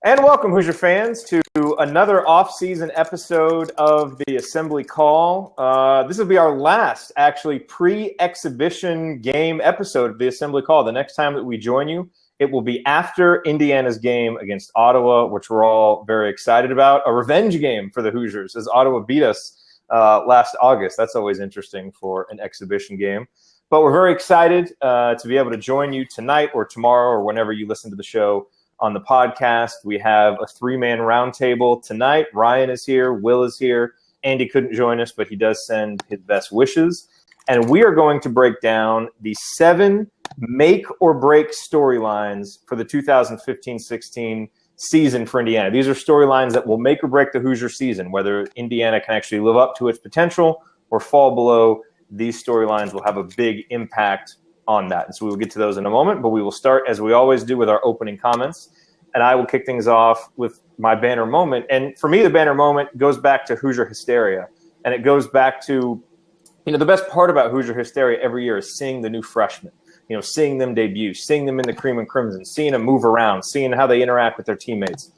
And welcome, Hoosier fans, to another off-season episode of the Assembly Call. This will be our last, actually, pre-exhibition game episode of the Assembly Call. The next time that we join you, it will be after Indiana's game against Ottawa, which we're all very excited about. A revenge game for the Hoosiers, as Ottawa beat us last August. That's always interesting for an exhibition game. But we're very excited to be able to join you tonight or tomorrow or whenever you listen to the show. On the podcast, we have a three-man roundtable tonight. Ryan is here. Will is here. Andy couldn't join us, but he does send his best wishes. And we are going to break down the 7 make-or-break storylines for the 2015-16 season for Indiana. These are storylines that will make or break the Hoosier season, whether Indiana can actually live up to its potential or fall below. These storylines will have a big impact on that. And so we will get to those in a moment, but we will start, as we always do, with our opening comments. And I will kick things off with my banner moment. And for me, the banner moment goes back to Hoosier hysteria. And it goes back to, the best part about Hoosier hysteria every year is seeing the new freshmen, seeing them debut, seeing them in the cream and crimson, seeing them move around, seeing how they interact with their teammates.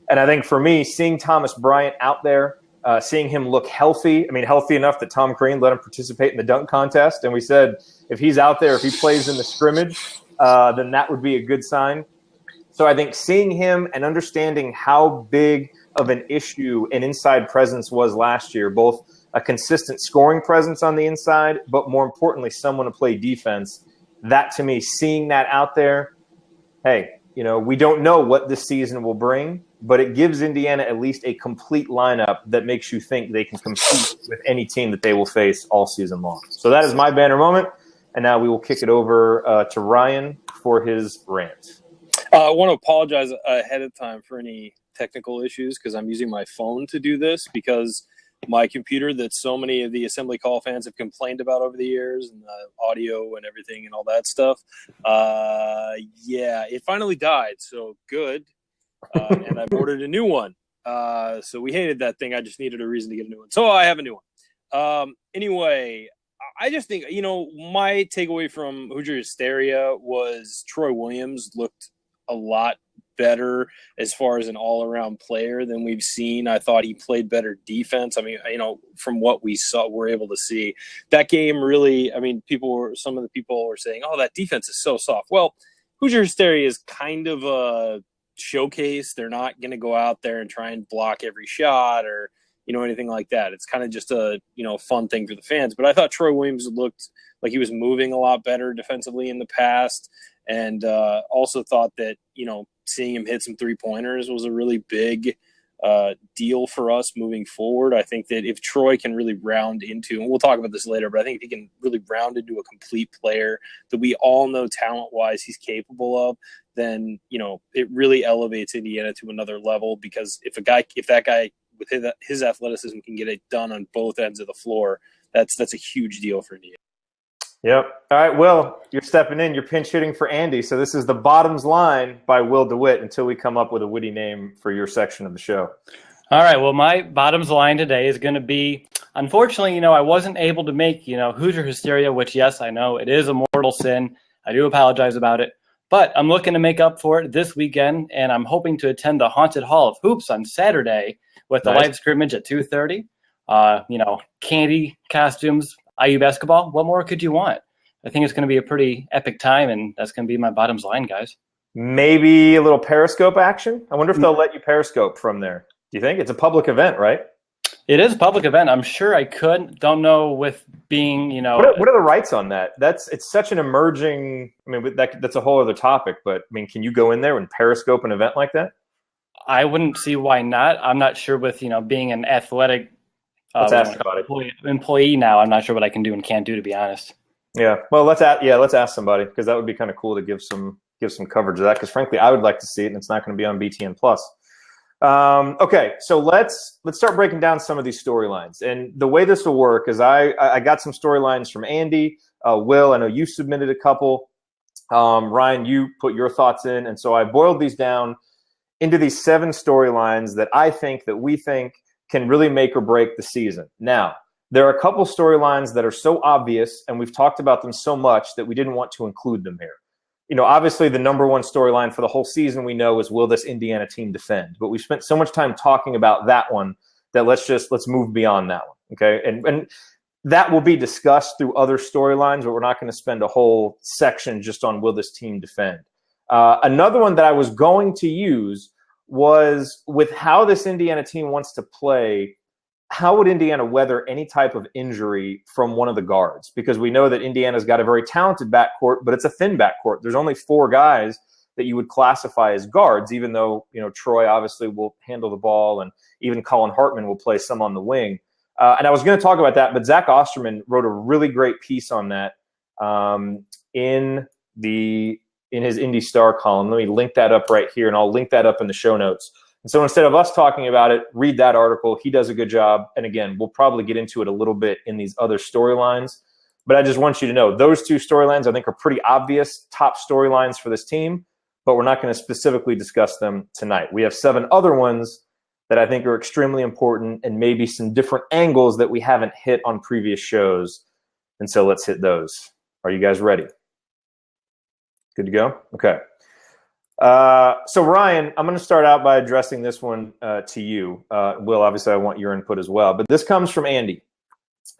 And I think for me, seeing Thomas Bryant out there, seeing him look healthy, healthy enough that Tom Crean let him participate in the dunk contest. And we said, if he's out there, if he plays in the scrimmage, then that would be a good sign. So I think seeing him and understanding how big of an issue an inside presence was last year, both a consistent scoring presence on the inside, but more importantly, someone to play defense, that to me, seeing that out there, hey, we don't know what this season will bring, but it gives Indiana at least a complete lineup that makes you think they can compete with any team that they will face all season long. So that is my banner moment. And now we will kick it over to Ryan for his rant. I want to apologize ahead of time for any technical issues because I'm using my phone to do this because my computer that so many of the Assembly Call fans have complained about over the years and the audio and everything and all that stuff. It finally died. So good. And I've ordered a new one. So we hated that thing. I just needed a reason to get a new one. So I have a new one. Anyway, I just think, my takeaway from Hoosier hysteria was Troy Williams looked a lot better as far as an all-around player than we've seen. I thought he played better defense. From what we were able to see that game really, some of the people were saying, oh, that defense is so soft. Well, Hoosier hysteria is kind of a showcase. They're not going to go out there and try and block every shot or, anything like that. It's kind of just a, fun thing for the fans. But I thought Troy Williams looked like he was moving a lot better defensively in the past. And also thought that, seeing him hit some three-pointers was a really big deal for us moving forward. I think that if Troy can really round into, and we'll talk about this later, but I think if he can really round into a complete player that we all know talent-wise he's capable of, then, it really elevates Indiana to another level because if that guy with his athleticism can get it done on both ends of the floor, that's a huge deal for Indiana. Yep. All right, Will, you're stepping in. You're pinch hitting for Andy. So this is the Bottoms Line by Will DeWitt until we come up with a witty name for your section of the show. All right. Well, my Bottoms Line today is going to be, unfortunately, I wasn't able to make, Hoosier hysteria, which, yes, I know it is a mortal sin. I do apologize about it. But I'm looking to make up for it this weekend, and I'm hoping to attend the Haunted Hall of Hoops on Saturday with the live scrimmage at 2:30. Candy, costumes, IU basketball. What more could you want? I think it's going to be a pretty epic time, and that's going to be my Bottoms Line, guys. Maybe a little Periscope action? I wonder if they'll let you Periscope from there. Do you think? It's a public event, right? It is a public event. I'm sure I could. Don't know with being, What are the rights on that? It's such an emerging – that's a whole other topic. But, can you go in there and Periscope an event like that? I wouldn't see why not. I'm not sure with, being an athletic employee now. I'm not sure what I can do and can't do, to be honest. Yeah. Well, let's ask somebody because that would be kind of cool to give some coverage of that because, frankly, I would like to see it, and it's not going to be on BTN+. Okay, so let's start breaking down some of these storylines. And the way this will work is I got some storylines from Andy. Will, I know you submitted a couple. Ryan, you put your thoughts in. And so I boiled these down into these 7 storylines that we think can really make or break the season. Now, there are a couple storylines that are so obvious, and we've talked about them so much that we didn't want to include them here. obviously the number one storyline for the whole season we know is, will this Indiana team defend? But we've spent so much time talking about that one that let's move beyond that one. Okay. And that will be discussed through other storylines, but we're not going to spend a whole section just on will this team defend. Another one that I was going to use was, with how this Indiana team wants to play, how would Indiana weather any type of injury from one of the guards? Because we know that Indiana's got a very talented backcourt, but it's a thin backcourt. There's only 4 guys that you would classify as guards, even though, Troy obviously will handle the ball, and even Colin Hartman will play some on the wing. And I was going to talk about that, but Zach Osterman wrote a really great piece on that in his Indy Star column. Let me link that up right here, and I'll link that up in the show notes. And so instead of us talking about it, read that article. He does a good job. And again, we'll probably get into it a little bit in these other storylines. But I just want you to know those 2 storylines I think are pretty obvious top storylines for this team, but we're not going to specifically discuss them tonight. We have 7 other ones that I think are extremely important, and maybe some different angles that we haven't hit on previous shows. And so let's hit those. Are you guys ready? Good to go? Okay. So Ryan, I'm going to start out by addressing this one to you. Will, obviously I want your input as well, but this comes from Andy.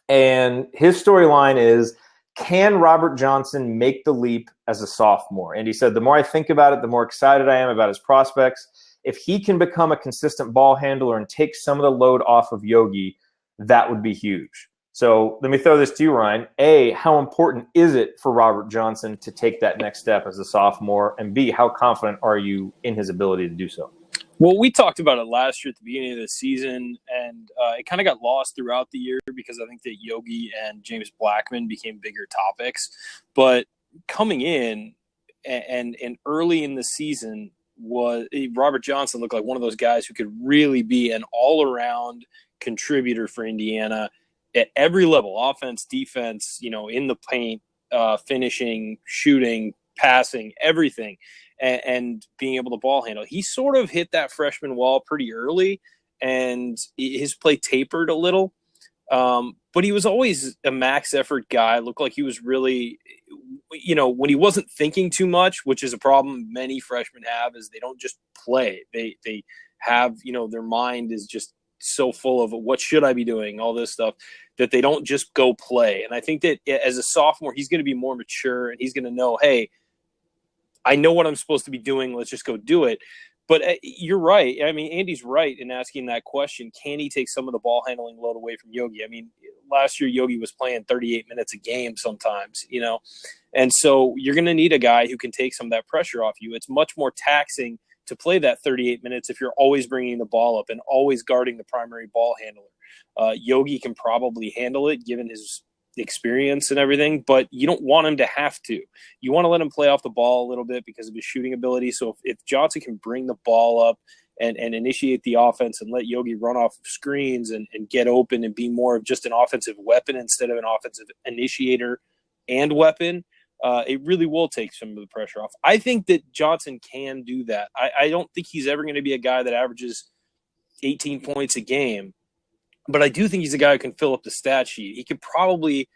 And his storyline is, can Robert Johnson make the leap as a sophomore? And he said, the more I think about it, the more excited I am about his prospects. If he can become a consistent ball handler and take some of the load off of Yogi, that would be huge. So let me throw this to you, Ryan. A, how important is it for Robert Johnson to take that next step as a sophomore? And B, how confident are you in his ability to do so? Well, we talked about it last year at the beginning of the season, and it kind of got lost throughout the year because I think that Yogi and James Blackman became bigger topics. But coming in and early in the season, Robert Johnson looked like one of those guys who could really be an all-around contributor for Indiana at every level: offense, defense, in the paint, finishing, shooting, passing, everything, and being able to ball handle. He sort of hit that freshman wall pretty early, and his play tapered a little. But he was always a max effort guy. Looked like he was really, when he wasn't thinking too much, which is a problem many freshmen have, is they don't just play. They have, their mind is just so full of what should I be doing, all this stuff, that they don't just go play. And I think that as a sophomore, he's going to be more mature, and he's going to know, hey, I know what I'm supposed to be doing. Let's just go do it. But you're right. I mean, Andy's right in asking that question. Can he take some of the ball handling load away from Yogi? I mean, last year Yogi was playing 38 minutes a game sometimes, And so you're going to need a guy who can take some of that pressure off you. It's much more taxing to play that 38 minutes if you're always bringing the ball up and always guarding the primary ball handler. Yogi can probably handle it given his experience and everything, but you don't want him to have to. You want to let him play off the ball a little bit because of his shooting ability. So if Johnson can bring the ball up and initiate the offense and let Yogi run off of screens and get open and be more of just an offensive weapon instead of an offensive initiator and weapon, it really will take some of the pressure off. I think that Johnson can do that. I don't think he's ever going to be a guy that averages 18 points a game, but I do think he's a guy who can fill up the stat sheet. He could probably,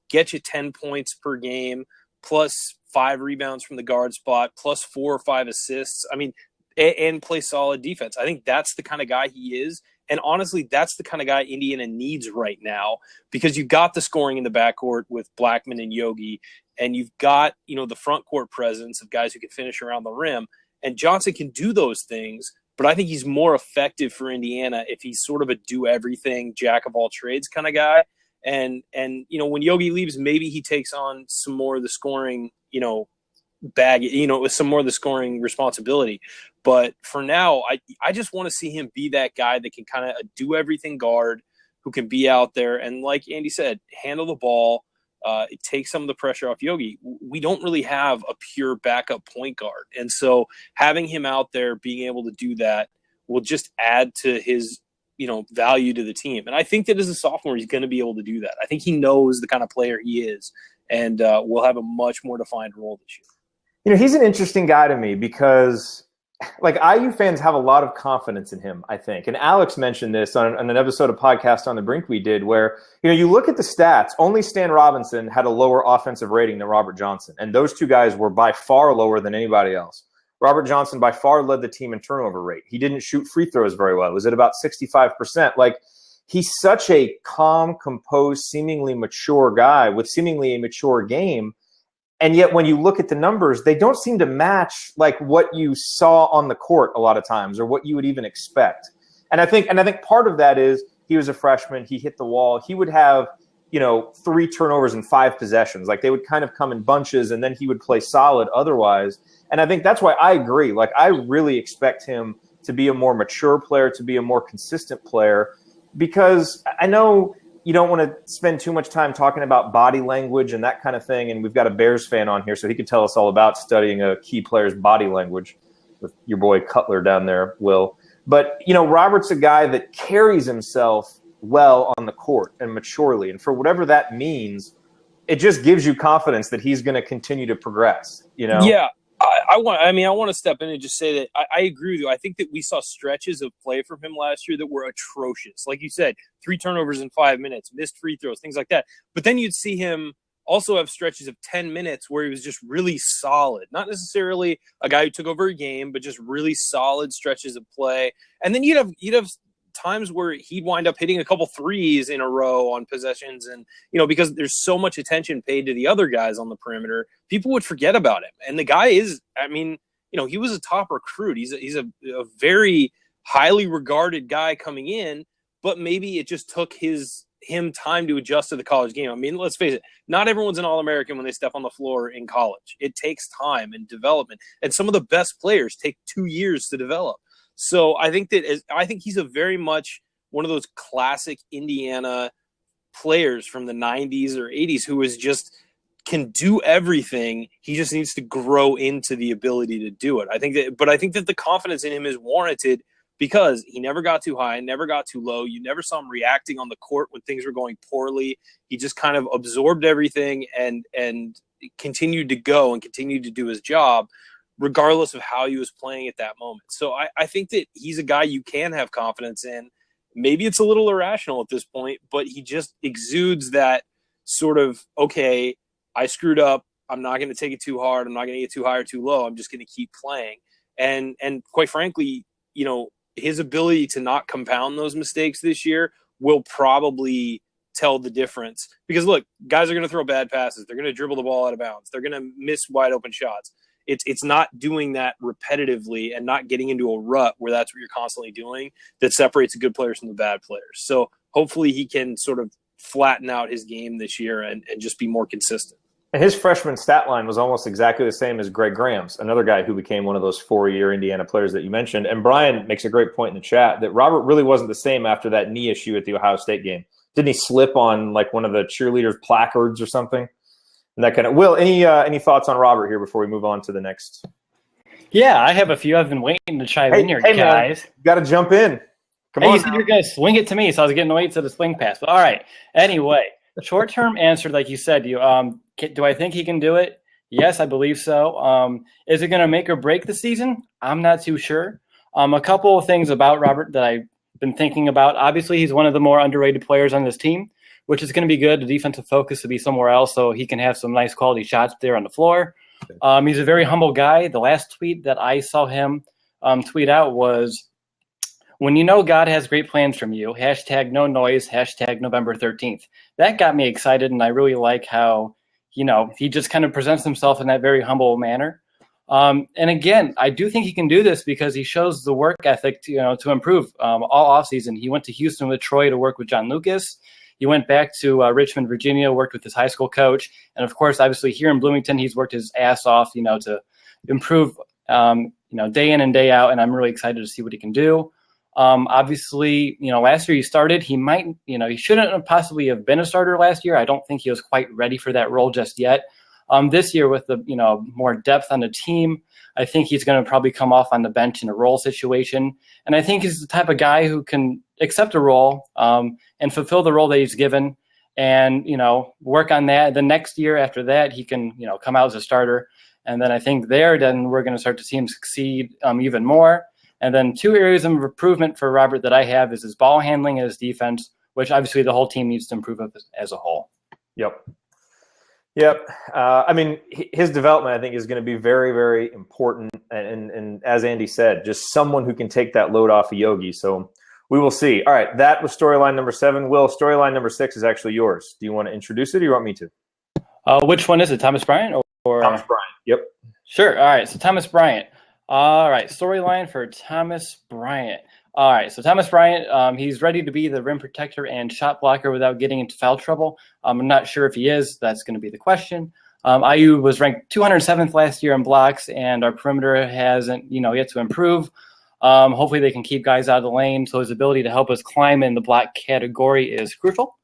get you 10 points per game, plus 5 rebounds from the guard spot, plus 4 or 5 assists. I mean, and play solid defense. I think that's the kind of guy he is. And honestly, that's the kind of guy Indiana needs right now, because you've got the scoring in the backcourt with Blackman and Yogi, and you've got, the front court presence of guys who can finish around the rim. And Johnson can do those things, but I think he's more effective for Indiana if he's sort of a do-everything, jack-of-all-trades kind of guy. And when Yogi leaves, maybe he takes on some more of the scoring, with some more of the scoring responsibility. But for now, I just want to see him be that guy that can kind of do-everything guard, who can be out there and, like Andy said, handle the ball, take some of the pressure off Yogi. We don't really have a pure backup point guard. And so having him out there being able to do that will just add to his, value to the team. And I think that as a sophomore, he's going to be able to do that. I think he knows the kind of player he is, and will have a much more defined role this year. He's an interesting guy to me because like IU fans have a lot of confidence in him, I think. And Alex mentioned this on an episode of Podcast on the Brink we did where, you look at the stats, only Stan Robinson had a lower offensive rating than Robert Johnson. And those two guys were by far lower than anybody else. Robert Johnson by far led the team in turnover rate. He didn't shoot free throws very well. It was at about 65%. Like, he's such a calm, composed, seemingly mature guy with seemingly a mature game. And yet when you look at the numbers, they don't seem to match like what you saw on the court a lot of times or what you would even expect. And I think part of that is he was a freshman. He hit the wall. He would have, 3 turnovers in 5 possessions. Like, they would kind of come in bunches and then he would play solid otherwise. And I think that's why I agree. Like, I really expect him to be a more mature player, to be a more consistent player, because I know you don't want to spend too much time talking about body language and that kind of thing. And we've got a Bears fan on here, so he could tell us all about studying a key player's body language with your boy Cutler down there, Will. But, Robert's a guy that carries himself well on the court and maturely. And for whatever that means, it just gives you confidence that he's going to continue to progress, Yeah. I want to step in and just say that I agree with you. I think that we saw stretches of play from him last year that were atrocious. Like you said, 3 turnovers in 5 minutes, missed free throws, things like that. But then you'd see him also have stretches of 10 minutes where he was just really solid. Not necessarily a guy who took over a game, but just really solid stretches of play. And then you'd have times where he'd wind up hitting a couple threes in a row on possessions. And, because there's so much attention paid to the other guys on the perimeter, people would forget about him. And the guy is, he was a top recruit. He's a very highly regarded guy coming in, but maybe it just took him time to adjust to the college game. I mean, let's face it, not everyone's an All-American when they step on the floor in college. It takes time and development. And some of the best players take 2 years to develop. So I think he's a very much one of those classic Indiana players from the 90s or 80s who can do everything. He just needs to grow into the ability to do it. I think that the confidence in him is warranted because he never got too high, never got too low. You never saw him reacting on the court when things were going poorly. He just kind of absorbed everything and continued to go and continued to do his job, regardless of how he was playing at that moment. So I think that he's a guy you can have confidence in. Maybe it's a little irrational at this point, but he just exudes that sort of, okay, I screwed up. I'm not going to take it too hard. I'm not going to get too high or too low. I'm just going to keep playing. And quite frankly, his ability to not compound those mistakes this year will probably tell the difference. Because look, guys are going to throw bad passes. They're going to dribble the ball out of bounds. They're going to miss wide open shots. It's not doing that repetitively and not getting into a rut where that's what you're constantly doing that separates the good players from the bad players. So hopefully he can sort of flatten out his game this year and just be more consistent. And his freshman stat line was almost exactly the same as Greg Graham's, another guy who became one of those 4-year Indiana players that you mentioned. And Brian makes a great point in the chat that Robert really wasn't the same after that knee issue at the Ohio State game. Didn't he slip on like one of the cheerleaders' placards or something? And that kind of Will, any thoughts on Robert here before we move on to the next? Yeah, I have a few. I've been waiting to chime in here, guys. Got to jump in. Come on. You said you're going to swing it to me, so I was getting to wait to the swing pass. But all right. Anyway, short-term answer, like you said, do I think he can do it? Yes, I believe so. Is it going to make or break the season? I'm not too sure. A couple of things about Robert that I've been thinking about. Obviously, he's one of the more underrated players on this team, which is going to be good. The defensive focus to be somewhere else so he can have some nice quality shots there on the floor. He's a very humble guy. The last tweet that I saw him tweet out was, when you know God has great plans from you, #no noise, #November 13th. That got me excited, and I really like how, he just kind of presents himself in that very humble manner. And again, I do think he can do this because he shows the work ethic to improve all offseason. He went to Houston with Troy to work with John Lucas. He went back to Richmond, Virginia, worked with his high school coach. And, of course, obviously here in Bloomington, he's worked his ass off, to improve, day in and day out. And I'm really excited to see what he can do. Obviously, last year he started. He might, he shouldn't have possibly have been a starter last year. I don't think he was quite ready for that role just yet. This year with the, more depth on the team, I think he's going to probably come off on the bench in a role situation. And I think he's the type of guy who can accept a role and fulfill the role that he's given and, work on that. The next year after that, he can, come out as a starter. And then I think then we're going to start to see him succeed even more. And then 2 areas of improvement for Robert that I have is his ball handling and his defense, which obviously the whole team needs to improve as a whole. Yep. I mean, his development, I think, is going to be very, very important. And as Andy said, just someone who can take that load off of Yogi. So we will see. All right. That was storyline number 7. Will, storyline number 6 is actually yours. Do you want to introduce it or do you want me to? Which one is it? Thomas Bryant? Or Thomas Bryant. Yep. Sure. All right. So Thomas Bryant. All right. Storyline for Thomas Bryant. All right, so Thomas Bryant, he's ready to be the rim protector and shot blocker without getting into foul trouble. I'm not sure if he is. That's going to be the question. IU was ranked 207th last year in blocks, and our perimeter hasn't, yet to improve. Hopefully they can keep guys out of the lane, so his ability to help us climb in the block category is crucial.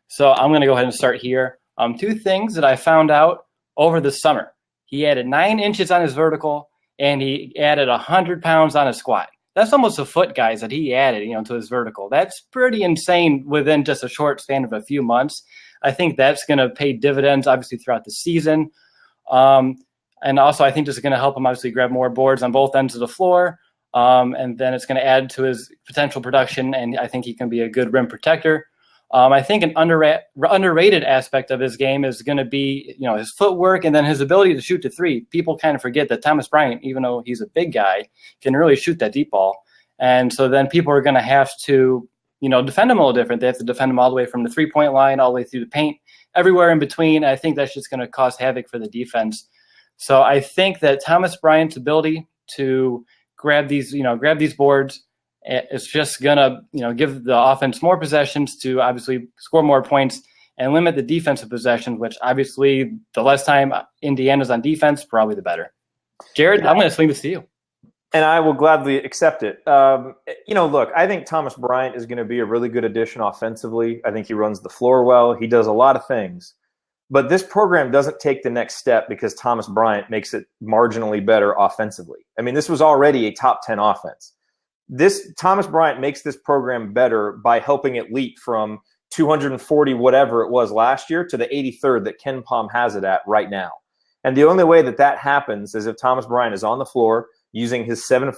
So I'm going to go ahead and start here. 2 things that I found out over the summer. He added 9 inches on his vertical, and he added 100 pounds on his squat. That's almost a foot, guys, that he added, to his vertical. That's pretty insane within just a short span of a few months. I think that's going to pay dividends, obviously, throughout the season. And also, I think this is going to help him, obviously, grab more boards on both ends of the floor. And then it's going to add to his potential production, and I think he can be a good rim protector. I think an underrated aspect of his game is going to be, his footwork and then his ability to shoot to 3. People kind of forget that Thomas Bryant, even though he's a big guy, can really shoot that deep ball. And so then people are going to have to, defend him a little different. They have to defend him all the way from the 3-point line, all the way through the paint, everywhere in between. I think that's just going to cause havoc for the defense. So I think that Thomas Bryant's ability to grab these boards, it's just going to, give the offense more possessions to obviously score more points and limit the defensive possessions, which obviously the less time Indiana's on defense, probably the better. Jared, I'm going to swing this to you. And I will gladly accept it. Look, I think Thomas Bryant is going to be a really good addition offensively. I think he runs the floor well. He does a lot of things. But this program doesn't take the next step because Thomas Bryant makes it marginally better offensively. I mean, this was already a top 10 offense. Thomas Bryant makes this program better by helping it leap from 240 whatever it was last year to the 83rd that Ken Pom has it at right now. And the only way that happens is if Thomas Bryant is on the floor using his 7'6"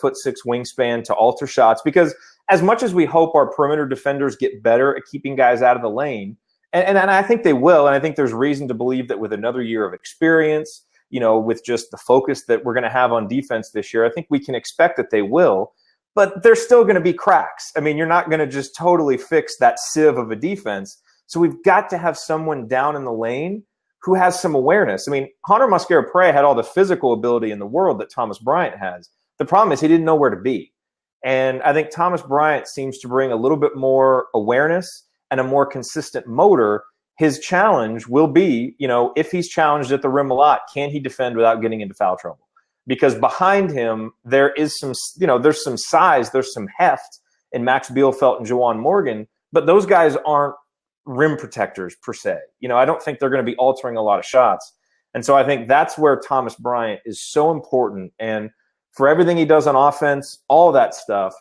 wingspan to alter shots. Because as much as we hope our perimeter defenders get better at keeping guys out of the lane, and I think they will, and I think there's reason to believe that with another year of experience, with just the focus that we're going to have on defense this year, I think we can expect that they will. But there's still going to be cracks. I mean, you're not going to just totally fix that sieve of a defense. So we've got to have someone down in the lane who has some awareness. I mean, Hunter Mosquera-Pray had all the physical ability in the world that Thomas Bryant has. The problem is he didn't know where to be. And I think Thomas Bryant seems to bring a little bit more awareness and a more consistent motor. His challenge will be, if he's challenged at the rim a lot, can he defend without getting into foul trouble? Because behind him, there is some, there's some size, there's some heft in Max Bielfeldt and Juwan Morgan, but those guys aren't rim protectors per se. I don't think they're going to be altering a lot of shots. And so I think that's where Thomas Bryant is so important. And for everything he does on offense, all that stuff,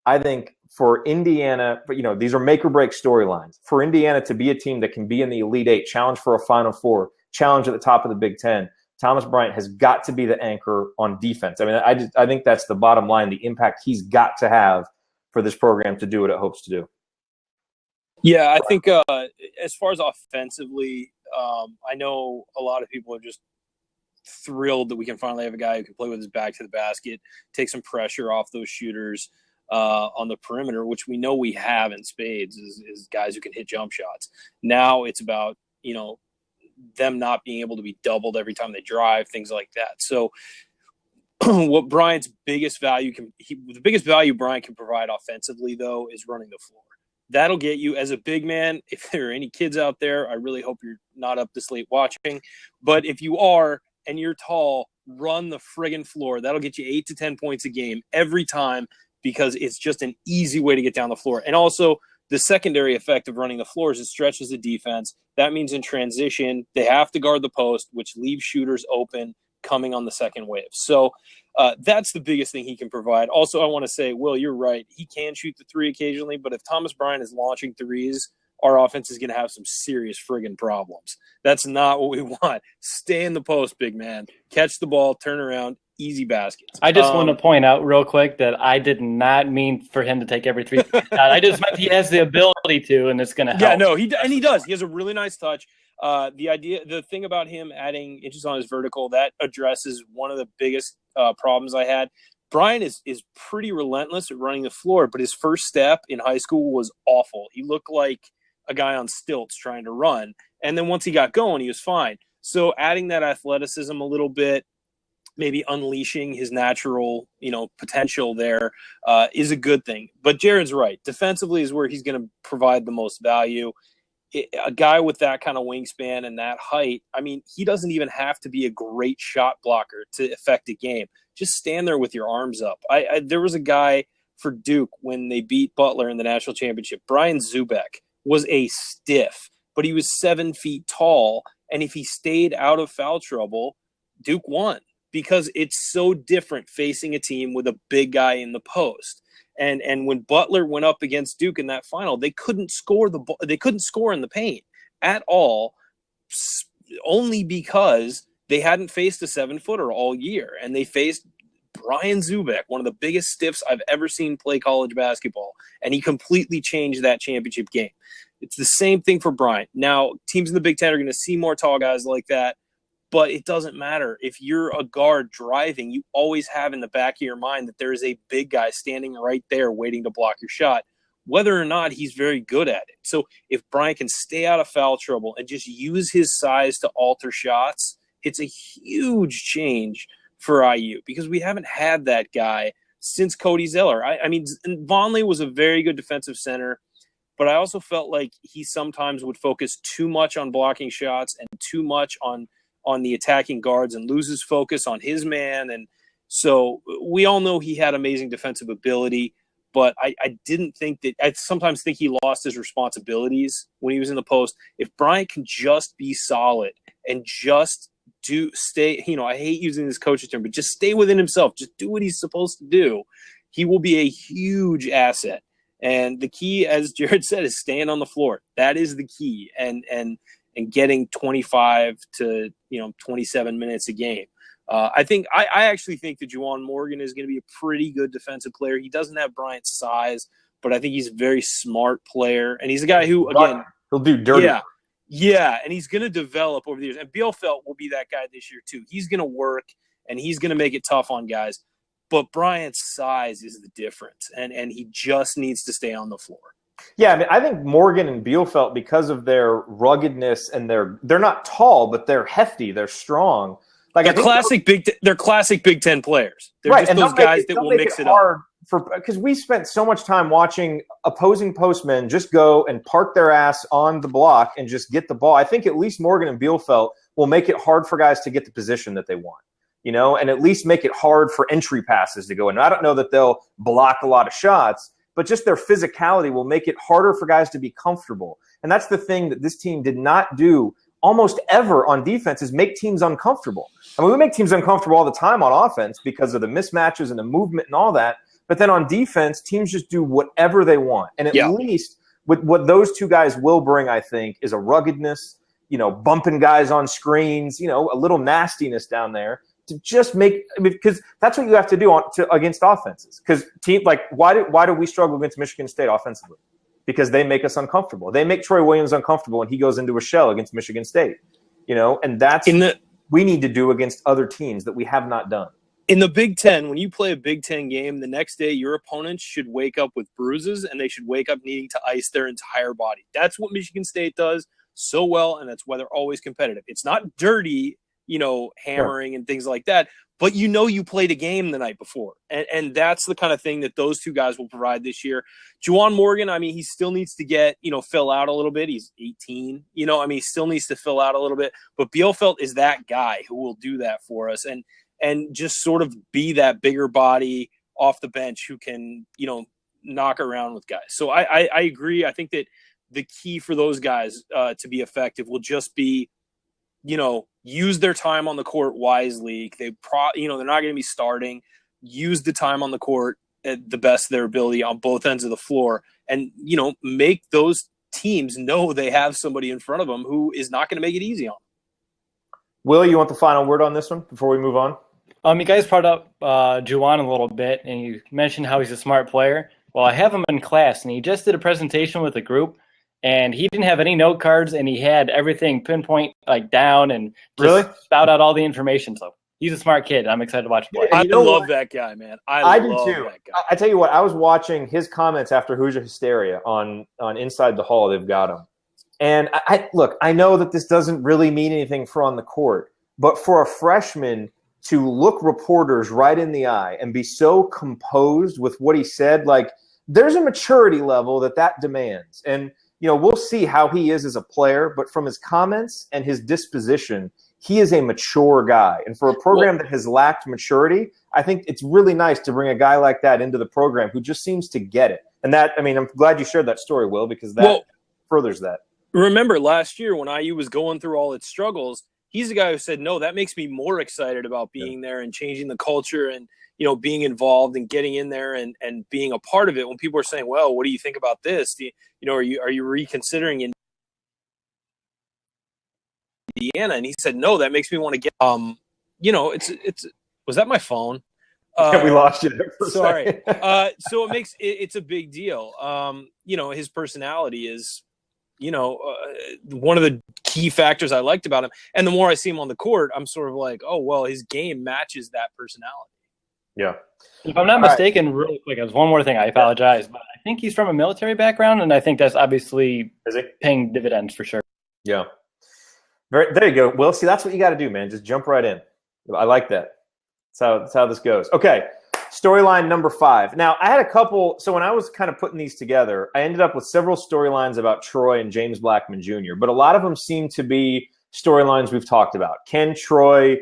I think for Indiana, these are make or break storylines. For Indiana to be a team that can be in the Elite Eight, challenge for a Final Four, challenge at the top of the Big Ten, Thomas Bryant has got to be the anchor on defense. I mean, I think that's the bottom line, the impact he's got to have for this program to do what it hopes to do. Yeah, I think as far as offensively, I know a lot of people are just thrilled that we can finally have a guy who can play with his back to the basket, take some pressure off those shooters on the perimeter, which we know we have in spades, is guys who can hit jump shots. Now it's about, them not being able to be doubled every time they drive, things like that. So what Bryant's biggest value the biggest value Bryant can provide offensively, though, is running the floor. That'll get you as a big man. If there are any kids out there, I really hope you're not up this late watching. But if you are and you're tall, run the friggin' floor. That'll get you 8 to 10 points a game every time because it's just an easy way to get down the floor. And also, the secondary effect of running the floor is it stretches the defense. That means in transition, they have to guard the post, which leaves shooters open coming on the second wave. So that's the biggest thing he can provide. Also, I want to say, Will, you're right. He can shoot the 3 occasionally, but if Thomas Bryant is launching threes our offense is going to have some serious friggin' problems. That's not what we want. Stay in the post, big man. Catch the ball, turn around, easy baskets. I just want to point out real quick that I did not mean for him to take every three shot. I just meant he has the ability to, and it's going to help. Yeah, no, he does. He has a really nice touch. The thing about him adding inches on his vertical, that addresses one of the biggest problems I had. Brian is pretty relentless at running the floor, but his first step in high school was awful. He looked like a guy on stilts trying to run. And then once he got going, he was fine. So adding that athleticism a little bit, maybe unleashing his natural, potential there is a good thing. But Jared's right. Defensively is where he's going to provide the most value. A guy with that kind of wingspan and that height, I mean, he doesn't even have to be a great shot blocker to affect a game. Just stand there with your arms up. There was a guy for Duke when they beat Butler in the national championship. Brian Zubek was a stiff, but he was 7 feet tall. And if he stayed out of foul trouble, Duke won because it's so different facing a team with a big guy in the post. And when Butler went up against Duke in that final, they couldn't score they couldn't score in the paint at all, only because they hadn't faced a 7-footer all year, and they faced Brian Zubek, one of the biggest stiffs I've ever seen play college basketball, and he completely changed that championship game. It's the same thing for Brian. Now, teams in the Big Ten are going to see more tall guys like that, but it doesn't matter. If you're a guard driving, you always have in the back of your mind that there is a big guy standing right there waiting to block your shot, whether or not he's very good at it. So if Brian can stay out of foul trouble and just use his size to alter shots, it's a huge change for IU because we haven't had that guy since Cody Zeller. I mean, Vonleh was a very good defensive center, but I also felt like he sometimes would focus too much on blocking shots and too much on the attacking guards and loses focus on his man. And so we all know he had amazing defensive ability, but I didn't think that – I sometimes think he lost his responsibilities when he was in the post. If Bryant can just be solid and just stay – I hate using this coach's term, but just stay within himself. Just do what he's supposed to do. He will be a huge asset. And the key, as Jared said, is staying on the floor. That is the key. And getting 25 to 27 minutes a game. I actually think that Juwan Morgan is going to be a pretty good defensive player. He doesn't have Bryant's size, but I think he's a very smart player. And he's a guy who, again, he'll do dirty. Yeah, and he's going to develop over the years. And Bielfeldt will be that guy this year too. He's going to work, and he's going to make it tough on guys. But Bryant's size is the difference, and he just needs to stay on the floor. Yeah, I mean, I think Morgan and Bielfeldt, because of their ruggedness and they're not tall, but they're hefty, they're strong. Like they're classic Big Ten players. They're right, just those guys that will mix it up. Because we spent so much time watching opposing postmen just go and park their ass on the block and just get the ball. I think at least Morgan and Bielfeldt will make it hard for guys to get the position that they want, and at least make it hard for entry passes to go in. And I don't know that they'll block a lot of shots, but just their physicality will make it harder for guys to be comfortable. And that's the thing that this team did not do almost ever on defense, is make teams uncomfortable. I mean, we make teams uncomfortable all the time on offense because of the mismatches and the movement and all that. But then on defense, teams just do whatever they want. And at least with what those two guys will bring, I think, is a ruggedness, bumping guys on screens, a little nastiness down there. To just because that's what you have to do against offenses. Because why do we struggle against Michigan State offensively? Because they make us uncomfortable. They make Troy Williams uncomfortable when he goes into a shell against Michigan State. And that's we need to do against other teams that we have not done. In the Big Ten, when you play a Big Ten game, the next day your opponents should wake up with bruises and they should wake up needing to ice their entire body. That's what Michigan State does so well, and that's why they're always competitive. It's not dirty, hammering and things like that, but you played a game the night before. And that's the kind of thing that those two guys will provide this year. Juwan Morgan, I mean, he still needs to get, fill out a little bit. He's 18, he still needs to fill out a little bit. But Bielfeldt is that guy who will do that for us and just sort of be that bigger body off the bench who can, knock around with guys. So I agree. I think that the key for those guys to be effective will just be, use their time on the court wisely. They're not going to be starting. Use the time on the court at the best of their ability on both ends of the floor, and make those teams know they have somebody in front of them who is not going to make it easy on them. Will, you want the final word on this one before we move on? You guys brought up Juwan a little bit, and you mentioned how he's a smart player. Well, I have him in class, and he just did a presentation with a group, and he didn't have any note cards, and he had everything pinpoint down and just Really spout out all the information. So he's a smart kid. I'm excited to watch him play. I love that guy, man. I do love too. that guy. I tell you what, I was watching his comments after Hoosier Hysteria on Inside the Hall. They've got him. And look, I know that this doesn't really mean anything for on the court, but for a freshman to look reporters right in the eye and be so composed with what he said, there's a maturity level that demands. And, we'll see how he is as a player, but from his comments and his disposition, he is a mature guy. And for a program that has lacked maturity, I think it's really nice to bring a guy like that into the program who just seems to get it. And I'm glad you shared that story, Will, because that furthers that. Remember last year when IU was going through all its struggles, he's the guy who said, no, that makes me more excited about being there and changing the culture and, being involved and getting in there and being a part of it. When people are saying, well, what do you think about this? Are you reconsidering Indiana? And he said, no, that makes me want to get, it's was that my phone? We lost you there for a sorry. second. So it's a big deal. His personality is, one of the key factors I liked about him. And the more I see him on the court, I'm sort of like, oh, well, his game matches that personality. Yeah. If I'm not mistaken, really quick, there's one more thing. I apologize, but I think he's from a military background, and I think that's obviously paying dividends for sure. Yeah. There you go. Well, see, that's what you got to do, man. Just jump right in. I like that. That's how this goes. Okay. Storyline number 5. Now, I had a couple. So when I was kind of putting these together, I ended up with several storylines about Troy and James Blackman Jr., but a lot of them seem to be storylines we've talked about. Can Troy,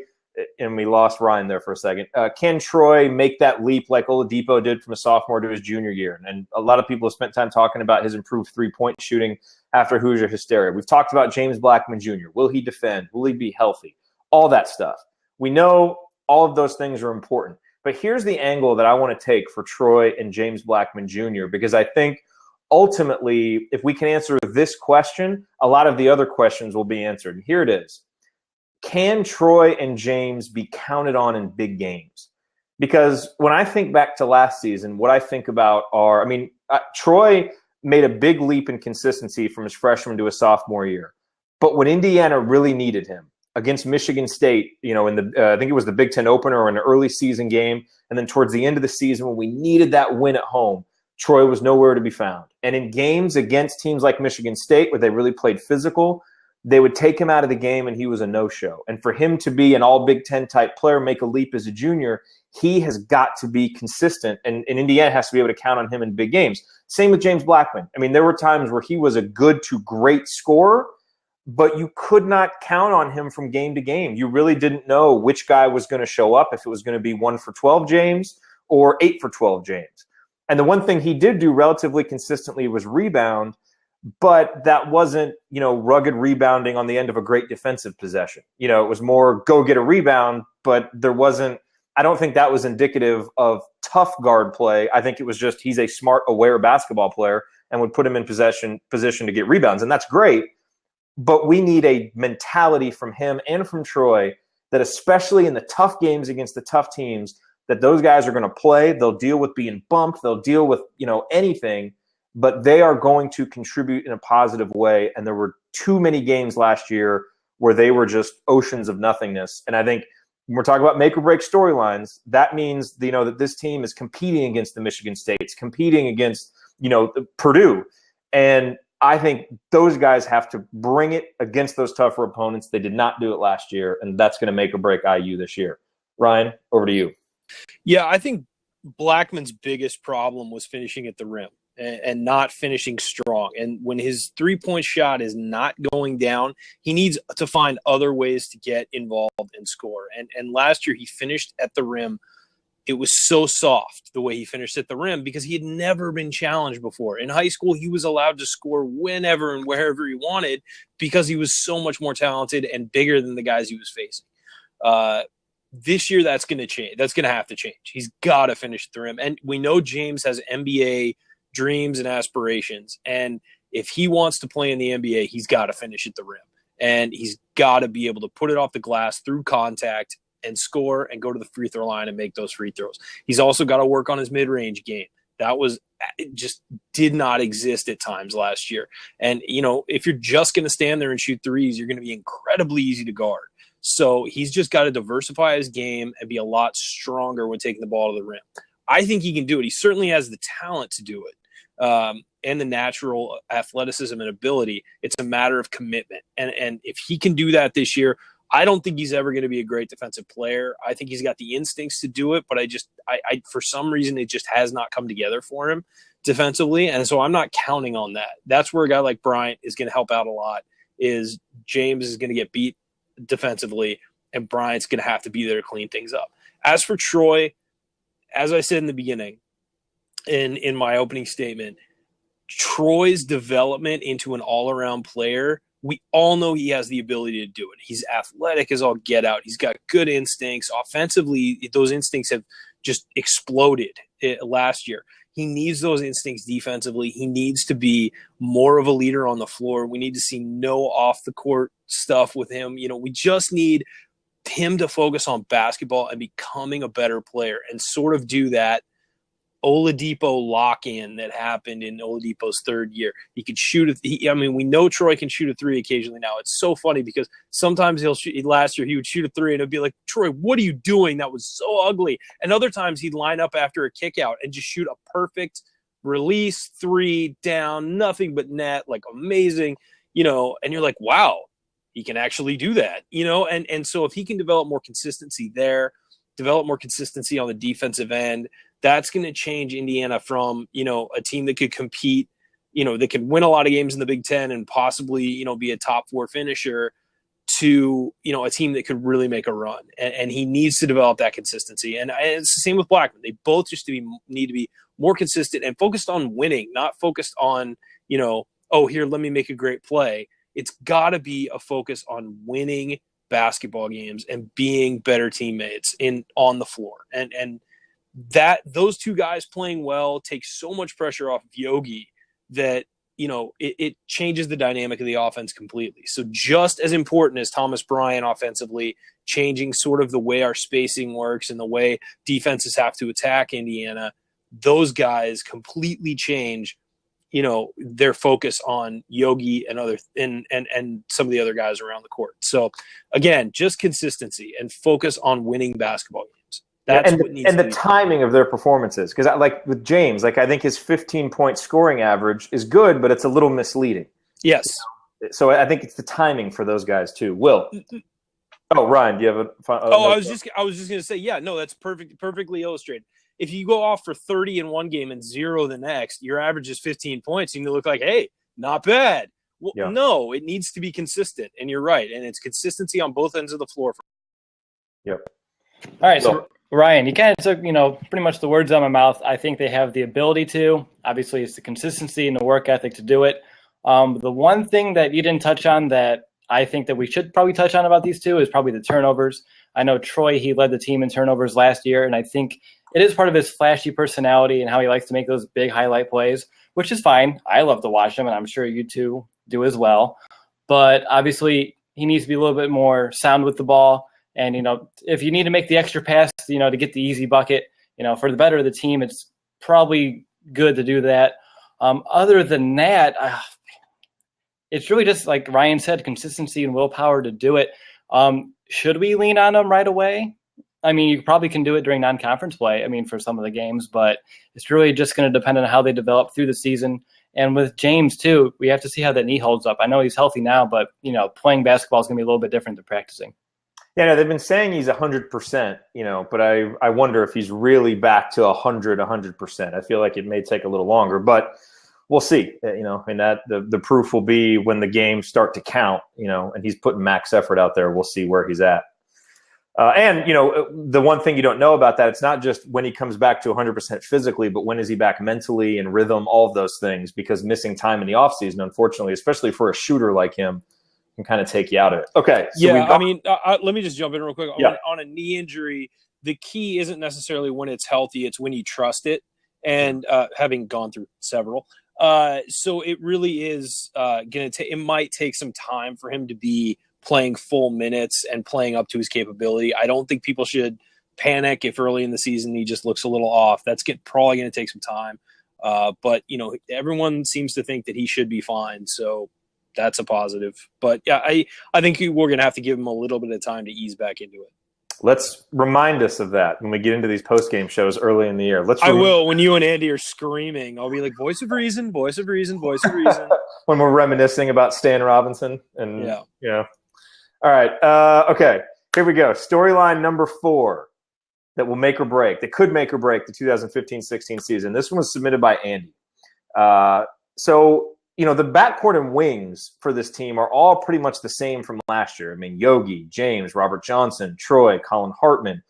and we lost Ryan there for a second, can Troy make that leap like Oladipo did from a sophomore to his junior year? And a lot of people have spent time talking about his improved three-point shooting after Hoosier Hysteria. We've talked about James Blackman Jr. Will he defend? Will he be healthy? All that stuff. We know all of those things are important. But here's the angle that I want to take for Troy and James Blackman Jr., because I think ultimately, if we can answer this question, a lot of the other questions will be answered. And here it is. Can Troy and James be counted on in big games? Because when I think back to last season, what I think about are, Troy made a big leap in consistency from his freshman to his sophomore year. But when Indiana really needed him, against Michigan State, in the I think it was the Big Ten opener or an early season game, and then towards the end of the season when we needed that win at home, Troy was nowhere to be found. And in games against teams like Michigan State, where they really played physical, they would take him out of the game and he was a no-show. And for him to be an all Big Ten type player, make a leap as a junior, he has got to be consistent, and Indiana has to be able to count on him in big games. Same with James Blackman. There were times where he was a good to great scorer, but you could not count on him from game to game. You really didn't know which guy was going to show up, if it was going to be 1 for 12 James or 8 for 12 James. And the one thing he did do relatively consistently was rebound, but that wasn't, rugged rebounding on the end of a great defensive possession. It was more go get a rebound, but I don't think that was indicative of tough guard play. I think it was just he's a smart, aware basketball player and would put him in position to get rebounds. And that's great. But we need a mentality from him and from Troy that, especially in the tough games against the tough teams, that those guys are going to play. They'll deal with being bumped. They'll deal with, anything, but they are going to contribute in a positive way. And there were too many games last year where they were just oceans of nothingness. And I think when we're talking about make or break storylines, that means, that this team is competing against the Michigan States, competing against, Purdue. And I think those guys have to bring it against those tougher opponents. They did not do it last year, and that's going to make or break IU this year. Ryan, over to you. Yeah, I think Blackman's biggest problem was finishing at the rim and not finishing strong. And when his three-point shot is not going down, he needs to find other ways to get involved and score. And last year he finished at the rim. It was so soft the way he finished at the rim because he had never been challenged before. In high school, he was allowed to score whenever and wherever he wanted because he was so much more talented and bigger than the guys he was facing. This year, that's going to change. That's going to have to change. He's got to finish at the rim. And we know James has NBA dreams and aspirations. And if he wants to play in the NBA, he's got to finish at the rim. And he's got to be able to put it off the glass through contact and score and go to the free throw line and make those free throws. He's also got to work on his mid-range game. That was just did not exist at times last year. And, if you're just going to stand there and shoot threes, you're going to be incredibly easy to guard. So he's just got to diversify his game and be a lot stronger when taking the ball to the rim. I think he can do it. He certainly has the talent to do it. And the natural athleticism and ability. It's a matter of commitment. And if he can do that this year, I don't think he's ever going to be a great defensive player. I think he's got the instincts to do it, but I for some reason, it just has not come together for him defensively. And so I'm not counting on that. That's where a guy like Bryant is going to help out a lot, is James is going to get beat defensively and Bryant's going to have to be there to clean things up. As for Troy, as I said in the beginning, in my opening statement, Troy's development into an all-around player, we all know he has the ability to do it. He's athletic as all get out. He's got good instincts. Offensively, those instincts have just exploded last year. He needs those instincts defensively. He needs to be more of a leader on the floor. We need to see no off-the-court stuff with him. We just need him to focus on basketball and becoming a better player and sort of do that Oladipo lock-in that happened in Oladipo's third year. He could shoot. We know Troy can shoot a three occasionally now. It's so funny because sometimes he'll shoot. Last year he would shoot a three and it'd be like, Troy, what are you doing? That was so ugly. And other times he'd line up after a kick out and just shoot a perfect release three down, nothing but net, like amazing, and you're like, wow, he can actually do that, and so if he can develop more consistency there, develop more consistency on the defensive end, that's going to change Indiana from, a team that could compete, that could win a lot of games in the Big Ten and possibly, be a top four finisher to, a team that could really make a run. And he needs to develop that consistency. And it's the same with Blackman. They both just need to be more consistent and focused on winning, not focused on, here, let me make a great play. It's got to be a focus on winning basketball games and being better teammates on the floor. And that those two guys playing well takes so much pressure off of Yogi that, it changes the dynamic of the offense completely. So just as important as Thomas Bryant offensively changing sort of the way our spacing works and the way defenses have to attack Indiana, those guys completely change, their focus on Yogi and and some of the other guys around the court. So again, just consistency and focus on winning basketball games. That's what needs and the timing of their performances. Because like with James, I think his 15-point scoring average is good, but it's a little misleading. Yes. So I think it's the timing for those guys too. Will. Oh, Ryan, do you have a? I was just going to say, yeah, no, that's perfectly illustrated. If you go off for 30 in one game and 0 the next, your average is 15 points, and you look like, hey, not bad. Well, yeah. No, it needs to be consistent, and you're right, and it's consistency on both ends of the floor. Yep. All right, so Ryan, you kind of took, pretty much the words out of my mouth. I think they have the ability to. Obviously, it's the consistency and the work ethic to do it. The one thing that you didn't touch on that I think that we should probably touch on about these two is probably the turnovers. I know Troy, he led the team in turnovers last year, and I think it is part of his flashy personality and how he likes to make those big highlight plays, which is fine. I love to watch him, and I'm sure you two do as well. But obviously, he needs to be a little bit more sound with the ball. And, if you need to make the extra pass, to get the easy bucket, for the better of the team, it's probably good to do that. Other than that, it's really just like Ryan said, consistency and willpower to do it. Should we lean on him right away? You probably can do it during non-conference play, for some of the games, but it's really just going to depend on how they develop through the season. And with James, too, we have to see how that knee holds up. I know he's healthy now, but, playing basketball is going to be a little bit different than practicing. Yeah, no, they've been saying he's 100%, but I wonder if he's really back to 100%. I feel like it may take a little longer, but we'll see, and that the proof will be when the games start to count, and he's putting max effort out there. We'll see where he's at. And the one thing you don't know about that, it's not just when he comes back to 100% physically, but when is he back mentally and rhythm, all of those things, because missing time in the offseason, unfortunately, especially for a shooter like him, can kind of take you out of it. Okay. So let me just jump in real quick. Yeah. On a knee injury, the key isn't necessarily when it's healthy, it's when you trust it. And having gone through several, So it really is going to it might take some time for him to be playing full minutes and playing up to his capability. I don't think people should panic if early in the season he just looks a little off. That's probably going to take some time. But, everyone seems to think that he should be fine. So that's a positive. But, yeah, I think we're going to have to give him a little bit of time to ease back into it. Let's remind us of that when we get into these post-game shows early in the year. I will. When you and Andy are screaming, I'll be like, voice of reason, voice of reason, voice of reason. When we're reminiscing about Stan Robinson. And, yeah. All right. Okay. Here we go. Storyline number 4 that will make or break, that could make or break the 2015-16 season. This one was submitted by Andy. The backcourt and wings for this team are all pretty much the same from last year. I mean, Yogi, James, Robert Johnson, Troy, Colin Hartman,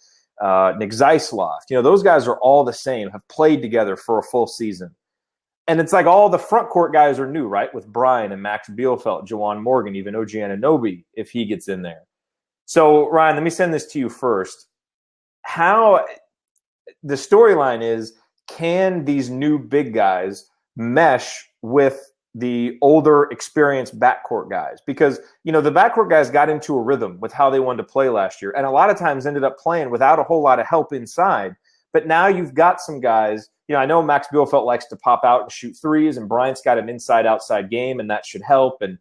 Nick Zeisloft. Those guys are all the same, have played together for a full season. And it's like all the front court guys are new, right? With Brian and Max Bielfeldt, Juwan Morgan, even OG Anunoby, if he gets in there. So, Ryan, let me send this to you first. How the storyline is, can these new big guys mesh with the older, experienced backcourt guys? Because, the backcourt guys got into a rhythm with how they wanted to play last year, and a lot of times ended up playing without a whole lot of help inside. But now you've got some guys, I know Max Bielfeldt likes to pop out and shoot threes, and Bryant's got an inside-outside game, and that should help. And,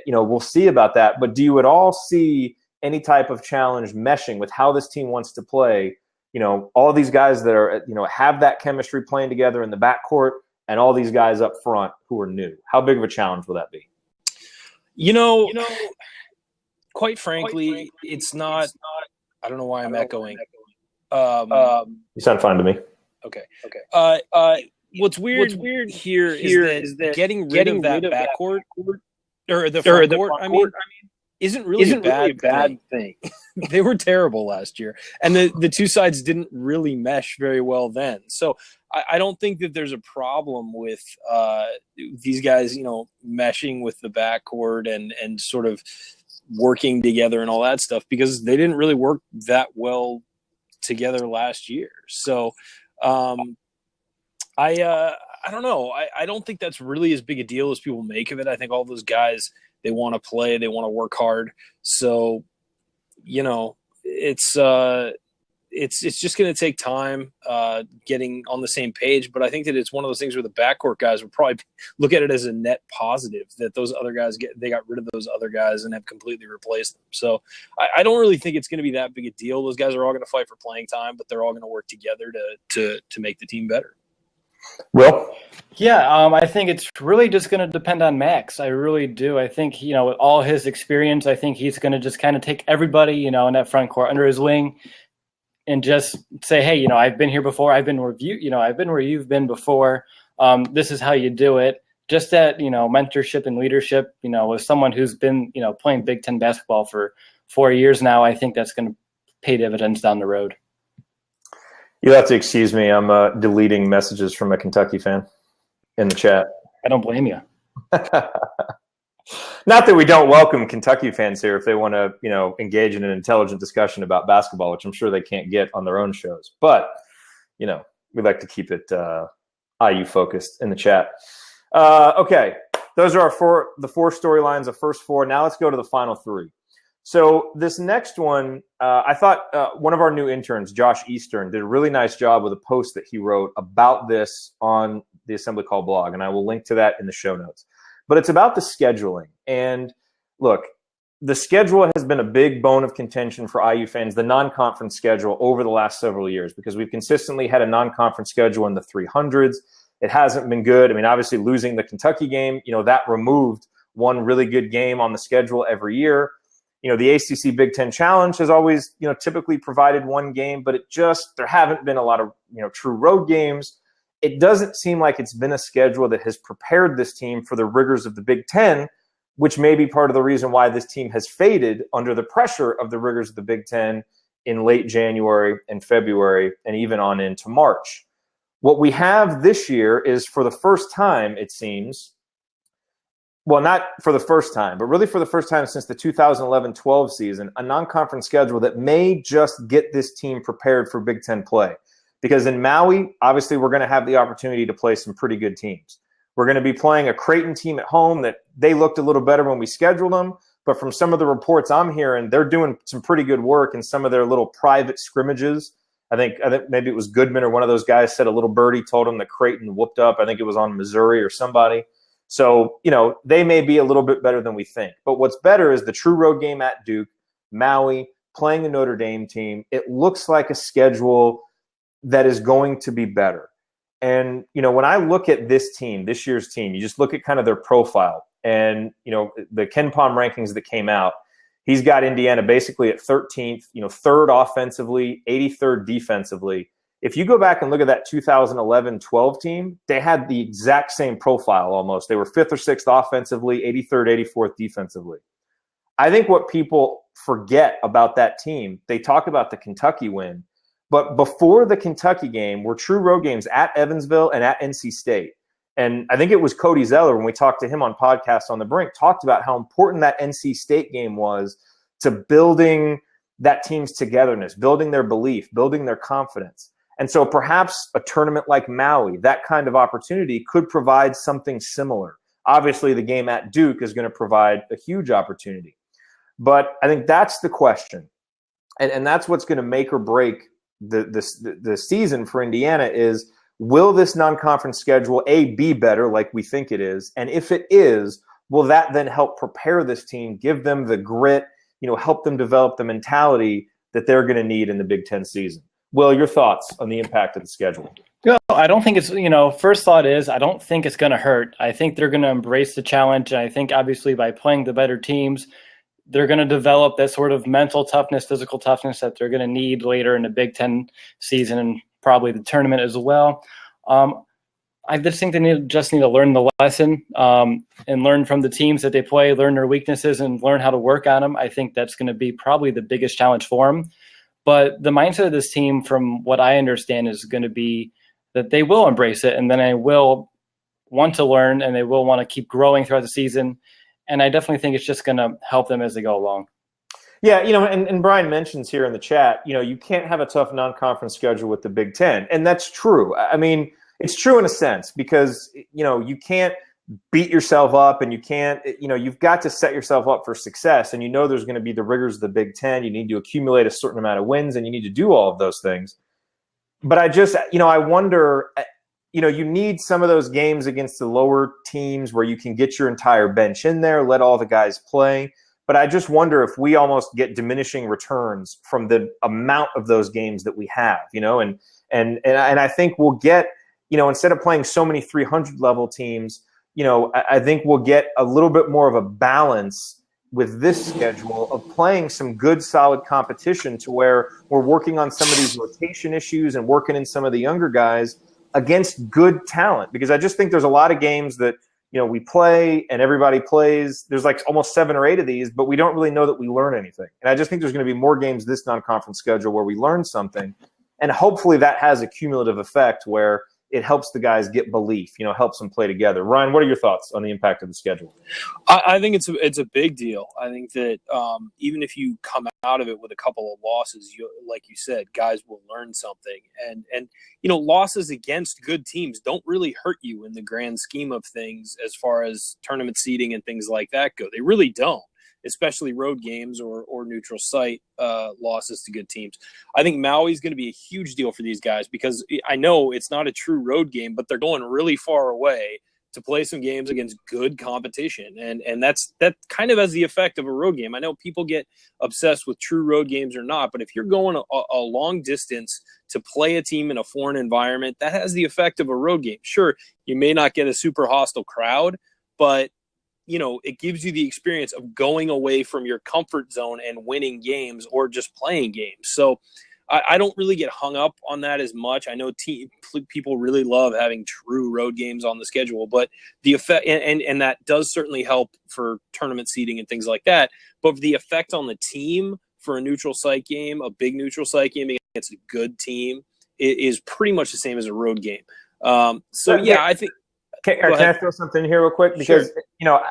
we'll see about that. But do you at all see any type of challenge meshing with how this team wants to play? All these guys that are, have that chemistry playing together in the backcourt, and all these guys up front who are new. How big of a challenge will that be? Quite frankly, it's not. I don't know why I'm echoing. You sound fine to me. Okay. What's weird here is that getting rid of that backcourt or the front court, I mean, isn't really a bad thing. They were terrible last year, and the two sides didn't really mesh very well then. So I don't think that there's a problem with these guys, meshing with the backcourt and sort of working together and all that stuff, because they didn't really work that well together last year. So I don't know. I don't think that's really as big a deal as people make of it. I think all those guys, they want to play, they want to work hard. So, it's just going to take time getting on the same page. But I think that it's one of those things where the backcourt guys will probably look at it as a net positive, that those other guys they got rid of those other guys and have completely replaced them. So I don't really think it's going to be that big a deal. Those guys are all going to fight for playing time, but they're all going to work together to make the team better. Will? Yeah, I think it's really just going to depend on Max. I really do. I think, with all his experience, I think he's going to just kind of take everybody, in that front court under his wing and just say, hey, I've been here before. I've been where you've been before. This is how you do it. Just that, mentorship and leadership, with someone who's been, playing Big Ten basketball for 4 years now, I think that's going to pay dividends down the road. You'll have to excuse me. I'm deleting messages from a Kentucky fan in the chat. I don't blame you. Not that we don't welcome Kentucky fans here if they want to, engage in an intelligent discussion about basketball, which I'm sure they can't get on their own shows. But, we like to keep it IU focused in the chat. Okay, those are the four storylines, the first four. Now let's go to the final 3. So this next one, I thought one of our new interns, Josh Eastern, did a really nice job with a post that he wrote about this on the Assembly Call blog, and I will link to that in the show notes. But it's about the scheduling. And look, the schedule has been a big bone of contention for IU fans, the non-conference schedule over the last several years, because we've consistently had a non-conference schedule in the 300s. It hasn't been good. I mean, obviously losing the Kentucky game, that removed one really good game on the schedule every year. The ACC Big Ten Challenge has always, typically provided one game, but there haven't been a lot of, true road games. It doesn't seem like it's been a schedule that has prepared this team for the rigors of the Big Ten, which may be part of the reason why this team has faded under the pressure of the rigors of the Big Ten in late January and February and even on into March. What we have this year is, for the first time, it seems, well, not for the first time, but really for the first time since the 2011-12 season, a non-conference schedule that may just get this team prepared for Big Ten play. Because in Maui, obviously, we're going to have the opportunity to play some pretty good teams. We're going to be playing a Creighton team at home that they looked a little better when we scheduled them. But from some of the reports I'm hearing, they're doing some pretty good work in some of their little private scrimmages. I think maybe it was Goodman or one of those guys said a little birdie told him that Creighton whooped up. I think it was on Missouri or somebody. So, they may be a little bit better than we think. But what's better is the true road game at Duke, Maui, playing a Notre Dame team. It looks like a schedule that is going to be better. And, when I look at this team, this year's team, you just look at kind of their profile and, the KenPom rankings that came out, he's got Indiana basically at 13th, third offensively, 83rd defensively. If you go back and look at that 2011-12 team, they had the exact same profile almost. They were 5th or 6th offensively, 83rd, 84th defensively. I think what people forget about that team, they talk about the Kentucky win, but before the Kentucky game were true road games at Evansville and at NC State. And I think it was Cody Zeller, when we talked to him on Podcast on the Brink, talked about how important that NC State game was to building that team's togetherness, building their belief, building their confidence. And so perhaps a tournament like Maui, that kind of opportunity could provide something similar. Obviously, the game at Duke is going to provide a huge opportunity. But I think that's the question. And that's what's going to make or break the season for Indiana is, will this non-conference schedule, be better like we think it is? And if it is, will that then help prepare this team, give them the grit, help them develop the mentality that they're going to need in the Big Ten season? Will, your thoughts on the impact of the schedule? No, I don't think it's, first thought is I don't think it's going to hurt. I think they're going to embrace the challenge. And I think obviously by playing the better teams, they're going to develop that sort of mental toughness, physical toughness that they're going to need later in the Big Ten season and probably the tournament as well. I just think they just need to learn the lesson and learn from the teams that they play, learn their weaknesses and learn how to work on them. I think that's going to be probably the biggest challenge for them. But the mindset of this team, from what I understand, is going to be that they will embrace it and then they will want to learn and they will want to keep growing throughout the season. And I definitely think it's just going to help them as they go along. Yeah, and Brian mentions here in the chat, you can't have a tough non-conference schedule with the Big Ten. And that's true. I mean, it's true in a sense because, you can't beat yourself up and you can't, you've got to set yourself up for success. And there's going to be the rigors of the Big Ten. You need to accumulate a certain amount of wins and you need to do all of those things. But I just, I wonder, you need some of those games against the lower teams where you can get your entire bench in there, let all the guys play. But I just wonder if we almost get diminishing returns from the amount of those games that we have, and I think we'll get, instead of playing so many 300 level teams, I think we'll get a little bit more of a balance with this schedule of playing some good, solid competition to where we're working on some of these rotation issues and working in some of the younger guys against good talent. Because I just think there's a lot of games that, we play and everybody plays. There's like almost 7 or 8 of these, but we don't really know that we learn anything. And I just think there's going to be more games this non-conference schedule where we learn something. And hopefully that has a cumulative effect where it helps the guys get belief, helps them play together. Ryan, what are your thoughts on the impact of the schedule? I think it's a big deal. I think that even if you come out of it with a couple of losses, like you said, guys will learn something. And losses against good teams don't really hurt you in the grand scheme of things as far as tournament seeding and things like that go. They really don't, especially road games or neutral site losses to good teams. I think Maui is going to be a huge deal for these guys because I know it's not a true road game, but they're going really far away to play some games against good competition. And that kind of has the effect of a road game. I know people get obsessed with true road games or not, but if you're going a long distance to play a team in a foreign environment, that has the effect of a road game. Sure, you may not get a super hostile crowd, but it gives you the experience of going away from your comfort zone and winning games or just playing games. So I don't really get hung up on that as much. I know people really love having true road games on the schedule, but the effect, and that does certainly help for tournament seeding and things like that. But the effect on the team for a neutral site game, a big neutral site game against a good team, is pretty much the same as a road game. I think. Can I throw something here real quick? Because, sure.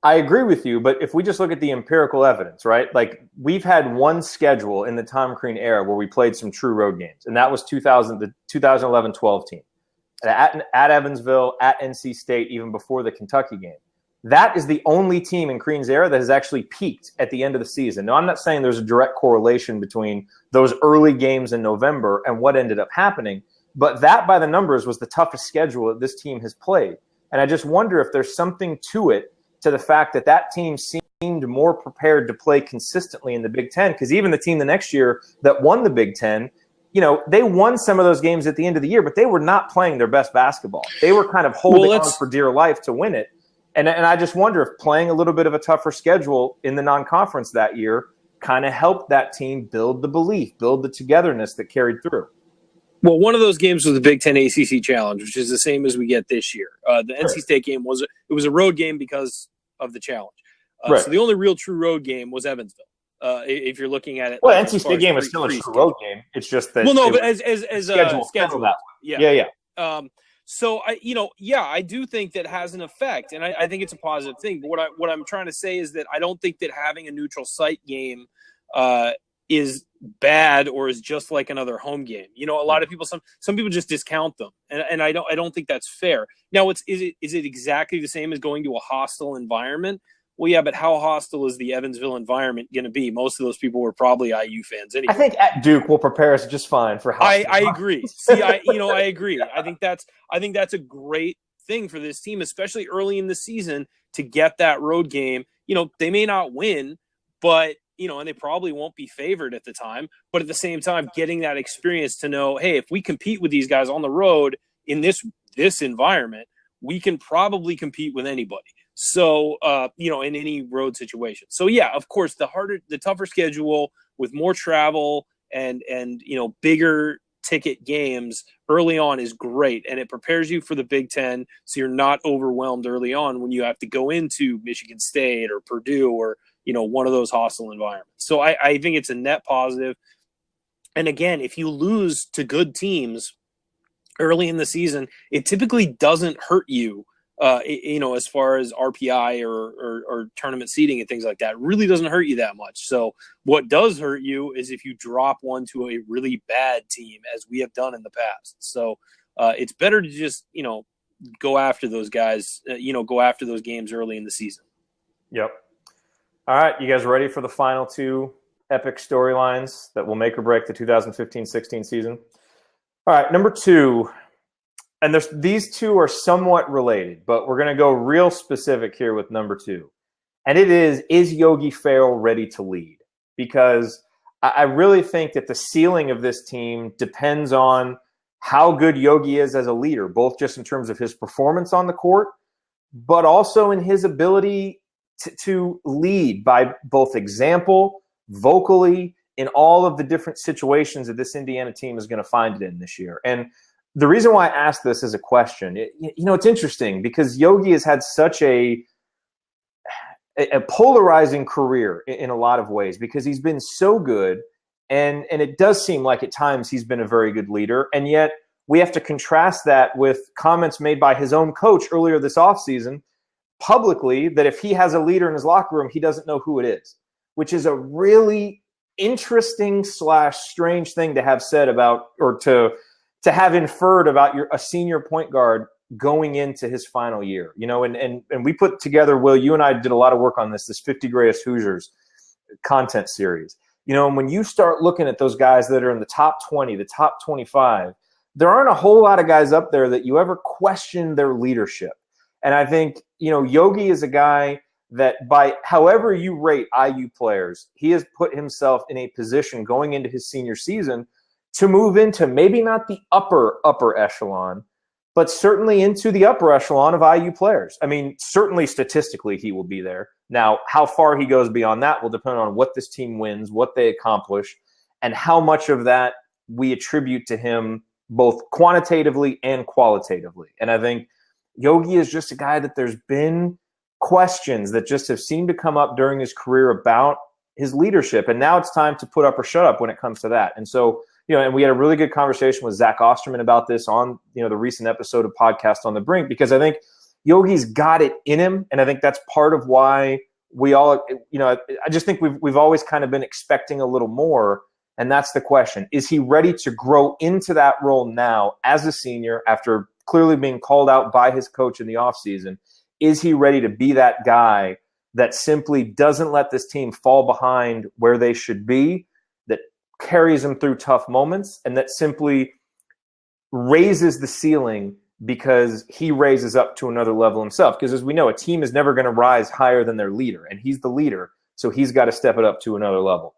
I agree with you, but if we just look at the empirical evidence, right? Like we've had one schedule in the Tom Crean era where we played some true road games, and that was the 2011-12 team. at Evansville, at NC State, even before the Kentucky game. That is the only team in Crean's era that has actually peaked at the end of the season. Now, I'm not saying there's a direct correlation between those early games in November and what ended up happening, but that by the numbers was the toughest schedule that this team has played. And I just wonder if there's something to it, to the fact that that team seemed more prepared to play consistently in the Big Ten, because even the team the next year that won the Big Ten, you know, they won some of those games at the end of the year, but they were not playing their best basketball. They were kind of holding on for dear life to win it. And I just wonder if playing a little bit of a tougher schedule in the non-conference that year kind of helped that team build the belief, build the togetherness that carried through. Well, one of those games was the Big Ten ACC Challenge, which is the same as we get this year. The NC State game was a road game because of the challenge. So the only real true road game was Evansville. If you're looking at it, well, NC State game is still a true road game. It's just that but as schedule that way. Yeah. So I do think that has an effect, and I think it's a positive thing. But what I'm trying to say is that I don't think that having a neutral site game is bad or is just like another home game. You know, a lot of people, some people just discount them, and I don't think that's fair. Now, is it exactly the same as going to a hostile environment? Well, yeah, but how hostile is the Evansville environment going to be? Most of those people were probably IU fans anyway. I think at Duke will prepare us just fine for hostile. I agree. See, I agree. I think that's a great thing for this team, especially early in the season, to get that road game. You know, they may not win, but and they probably won't be favored at the time. But at the same time, getting that experience to know, hey, if we compete with these guys on the road in this environment, we can probably compete with anybody. So, in any road situation. So, yeah, of course, the tougher schedule with more travel and bigger ticket games early on is great. And it prepares you for the Big Ten, so you're not overwhelmed early on when you have to go into Michigan State or Purdue or, one of those hostile environments. So I think it's a net positive. And again, if you lose to good teams early in the season, it typically doesn't hurt you. As far as RPI or tournament seeding and things like that, it really doesn't hurt you that much. So what does hurt you is if you drop one to a really bad team, as we have done in the past. So it's better to just, go after those guys, go after those games early in the season. Yep. All right. You guys ready for the final two epic storylines that will make or break the 2015-16 season? All right. Number 2. And these two are somewhat related, but we're going to go real specific here with number 2. And it is Yogi Ferrell ready to lead? Because I really think that the ceiling of this team depends on how good Yogi is as a leader, both just in terms of his performance on the court, but also in his ability to lead by both example, vocally, in all of the different situations that this Indiana team is going to find it in this year. And the reason why I ask this as a question, it's interesting because Yogi has had such a polarizing career in a lot of ways because he's been so good, and it does seem like at times he's been a very good leader, and yet we have to contrast that with comments made by his own coach earlier this offseason publicly that if he has a leader in his locker room, he doesn't know who it is, which is a really interesting / strange thing to have said about, or to have inferred about a senior point guard going into his final year, and we put together, Will, you and I did a lot of work on this 50 Greatest Hoosiers content series, and when you start looking at those guys that are in the top 20, the top 25, there aren't a whole lot of guys up there that you ever question their leadership. And I think, Yogi is a guy that by however you rate IU players, he has put himself in a position going into his senior season to move into maybe not the upper echelon, but certainly into the upper echelon of IU players. I mean, certainly statistically he will be there. Now, how far he goes beyond that will depend on what this team wins, what they accomplish, and how much of that we attribute to him both quantitatively and qualitatively. And I think Yogi is just a guy that there's been questions that just have seemed to come up during his career about his leadership. And now it's time to put up or shut up when it comes to that. And so, and we had a really good conversation with Zach Osterman about this on, the recent episode of Podcast on the Brink, because I think Yogi's got it in him. And I think that's part of why we all, I just think we've always kind of been expecting a little more. And that's the question. Is he ready to grow into that role now as a senior after clearly being called out by his coach in the offseason. Is he ready to be that guy that simply doesn't let this team fall behind where they should be, that carries them through tough moments, and that simply raises the ceiling because he raises up to another level himself? Because as we know, a team is never going to rise higher than their leader, and he's the leader, so he's got to step it up to another level.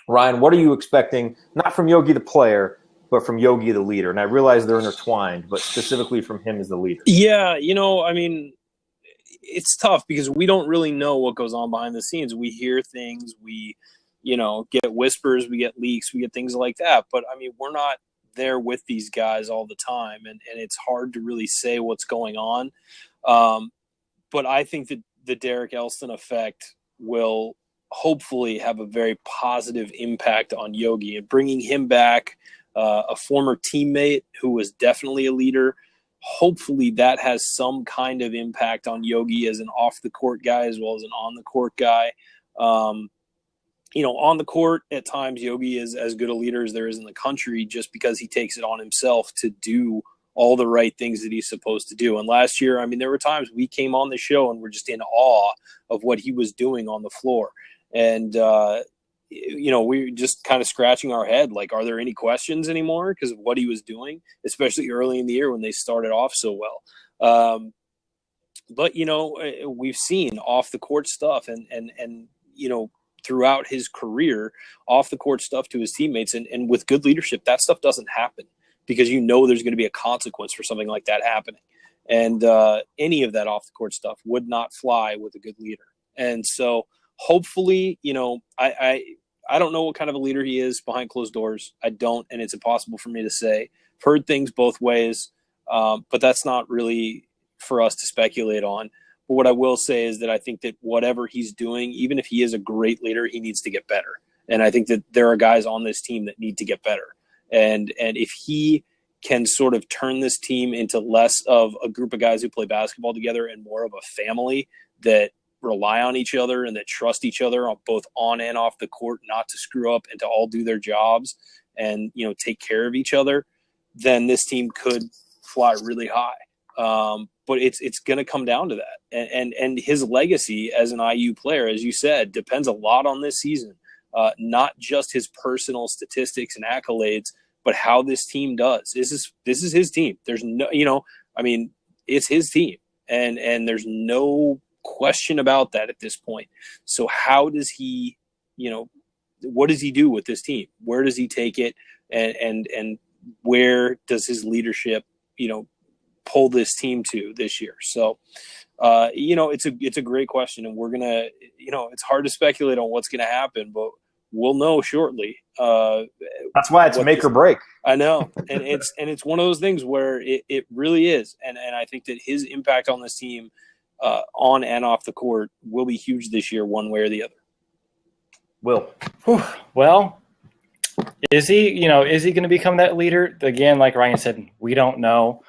Ryan, what are you expecting, not from Yogi the player, but from Yogi the leader? And I realize they're intertwined, but specifically from him as the leader. Yeah, I mean, it's tough because we don't really know what goes on behind the scenes. We hear things, we, get whispers, we get leaks, we get things like that. But, I mean, we're not there with these guys all the time, and it's hard to really say what's going on. But I think that the Derek Elston effect will hopefully have a very positive impact on Yogi, and bringing him back, a former teammate who was definitely a leader. Hopefully that has some kind of impact on Yogi as an off the court guy as well as an on the court guy. On the court at times Yogi is as good a leader as there is in the country, just because he takes it on himself to do all the right things that he's supposed to do. And last year, I mean, there were times we came on the show and we're just in awe of what he was doing on the floor. And, we were just kind of scratching our head, like, are there any questions anymore because of what he was doing, especially early in the year when they started off so well. But, we've seen off the court stuff and throughout his career, off the court stuff to his teammates. And with good leadership, that stuff doesn't happen because there's going to be a consequence for something like that happening. And any of that off the court stuff would not fly with a good leader. And so hopefully, I don't know what kind of a leader he is behind closed doors. I don't, and it's impossible for me to say. I've heard things both ways, but that's not really for us to speculate on. But what I will say is that I think that whatever he's doing, even if he is a great leader, he needs to get better. And I think that there are guys on this team that need to get better. And if he can sort of turn this team into less of a group of guys who play basketball together and more of a family that rely on each other and that trust each other on both on and off the court, not to screw up and to all do their jobs and, take care of each other, then this team could fly really high. But it's going to come down to that. And his legacy as an IU player, as you said, depends a lot on this season. Not just his personal statistics and accolades, but how this team does. This is his team. There's no, it's his team. And there's no question about that at this point. So how does he, what does he do with this team? Where does he take it? And where does his leadership, pull this team to this year? So, it's a great question, and we're going to, it's hard to speculate on what's going to happen, but we'll know shortly. That's why it's make or break. I know. And it's one of those things where it really is. And I think that his impact on this team, on and off the court, will be huge this year, one way or the other. Will. Well, is he going to become that leader? Again, like Ryan said, we don't know.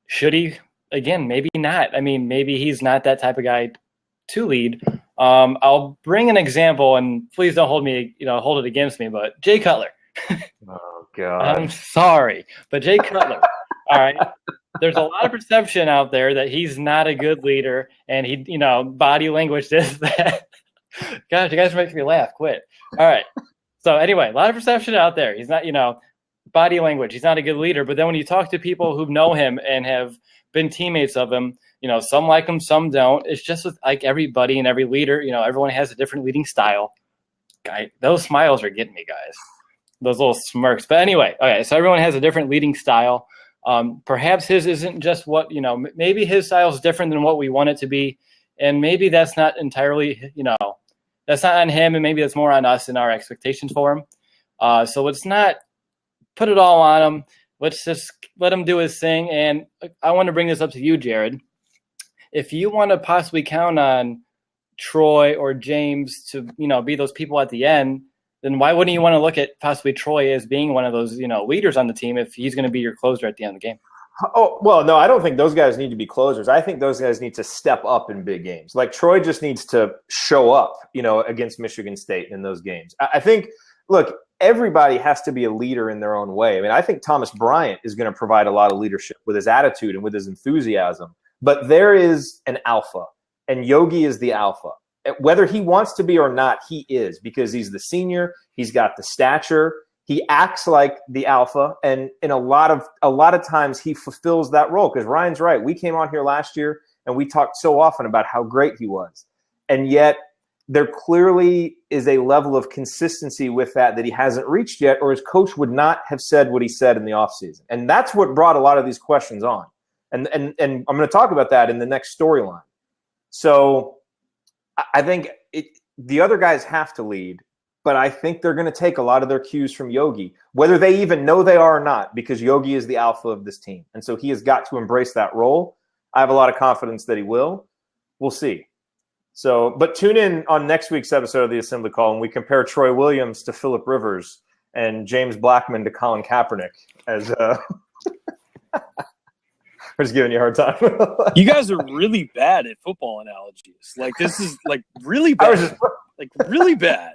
Should he? Again, maybe not. I mean, maybe he's not that type of guy to lead. I'll bring an example, and please don't hold it against me, but Jay Cutler. Oh, God. I'm sorry, but Jay Cutler. All right. There's a lot of perception out there that he's not a good leader, and he, body language this, that. Gosh, you guys are making me laugh. Quit. All right. So anyway, a lot of perception out there. He's not, body language. He's not a good leader. But then when you talk to people who know him and have been teammates of him, some like him, some don't. It's just with, like, everybody and every leader, everyone has a different leading style. Guy, those smiles are getting me, guys. Those little smirks. But anyway, okay, so everyone has a different leading style. Perhaps his isn't just what, maybe his style is different than what we want it to be. And maybe that's not entirely, that's not on him. And maybe that's more on us and our expectations for him. So let's not put it all on him. Let's just let him do his thing. And I want to bring this up to you, Jared. If you want to possibly count on Troy or James to, be those people at the end, then why wouldn't you want to look at possibly Troy as being one of those, leaders on the team if he's going to be your closer at the end of the game? Oh, well, no, I don't think those guys need to be closers. I think those guys need to step up in big games. Like, Troy just needs to show up, against Michigan State in those games. I think, look, everybody has to be a leader in their own way. I mean, I think Thomas Bryant is going to provide a lot of leadership with his attitude and with his enthusiasm. But there is an alpha, and Yogi is the alpha. Whether he wants to be or not, he is, because he's the senior. He's got the stature. He acts like the alpha, and in a lot of times he fulfills that role. Because Ryan's right. We came on here last year and we talked so often about how great he was, and yet there clearly is a level of consistency with that he hasn't reached yet, or his coach would not have said what he said in the offseason. And that's what brought a lot of these questions on. And I'm going to talk about that in the next storyline. So I think the other guys have to lead, but I think they're going to take a lot of their cues from Yogi, whether they even know they are or not, because Yogi is the alpha of this team. And so he has got to embrace that role. I have a lot of confidence that he will. We'll see. So, but tune in on next week's episode of the Assembly Call, and we compare Troy Williams to Phillip Rivers and James Blackman to Colin Kaepernick. As I'm just giving you a hard time. You guys are really bad at football analogies. Like, this is like really bad. Like really bad.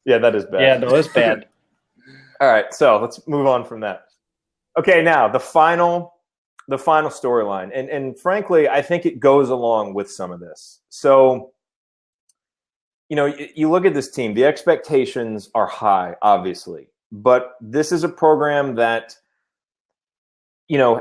Yeah, that is bad. Yeah, no, it's bad. All right, so let's move on from that. Okay, now the final storyline, and frankly, I think it goes along with some of this. So, you look at this team, the expectations are high, obviously, but this is a program that,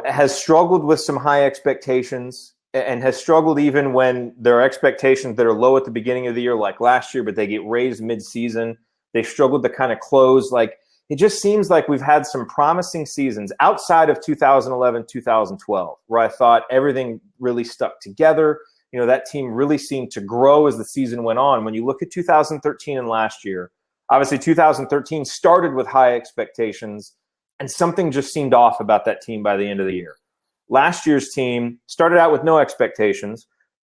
has struggled with some high expectations and has struggled even when there are expectations that are low at the beginning of the year, like last year, but they get raised mid-season. They struggled to kind of close. Like, it just seems like we've had some promising seasons outside of 2011, 2012, where I thought everything really stuck together. That team really seemed to grow as the season went on. When you look at 2013 and last year, obviously 2013 started with high expectations, and something just seemed off about that team by the end of the year. Last year's team started out with no expectations.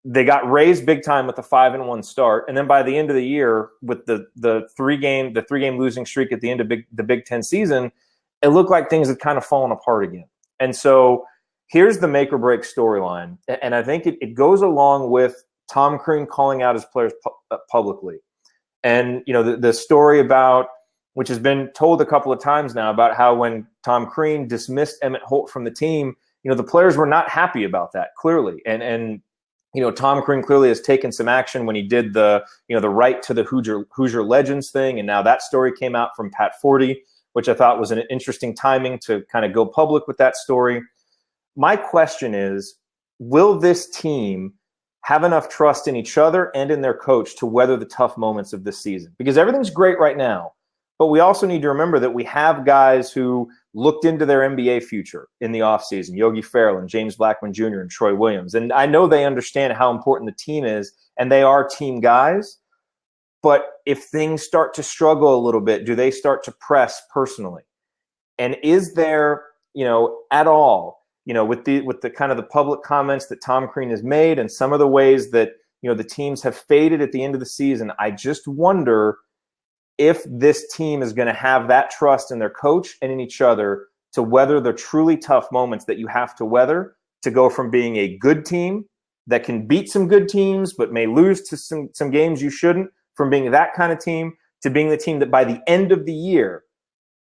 They got raised big time with a 5-1 start, and then by the end of the year, with the three game losing streak at the end of the Big Ten season, it looked like things had kind of fallen apart again. And so here's the make or break storyline, and I think it goes along with Tom Crean calling out his players publicly, and the story about, which has been told a couple of times now, about how when Tom Crean dismissed Emmett Holt from the team, the players were not happy about that, clearly, and Tom Crean clearly has taken some action when he did the right to the Hoosier Legends thing. And now that story came out from Pat Forty, which I thought was an interesting timing to kind of go public with that story. My question is, will this team have enough trust in each other and in their coach to weather the tough moments of this season? Because everything's great right now, but we also need to remember that we have guys who looked into their NBA future in the offseason, Yogi Ferrell and James Blackman Jr. and Troy Williams. And I know they understand how important the team is, and they are team guys. But if things start to struggle a little bit, do they start to press personally? And is there, at all, with the kind of the public comments that Tom Crean has made and some of the ways that, the teams have faded at the end of the season, I just wonder if this team is going to have that trust in their coach and in each other to weather the truly tough moments that you have to weather, to go from being a good team that can beat some good teams but may lose to some games you shouldn't, from being that kind of team to being the team that by the end of the year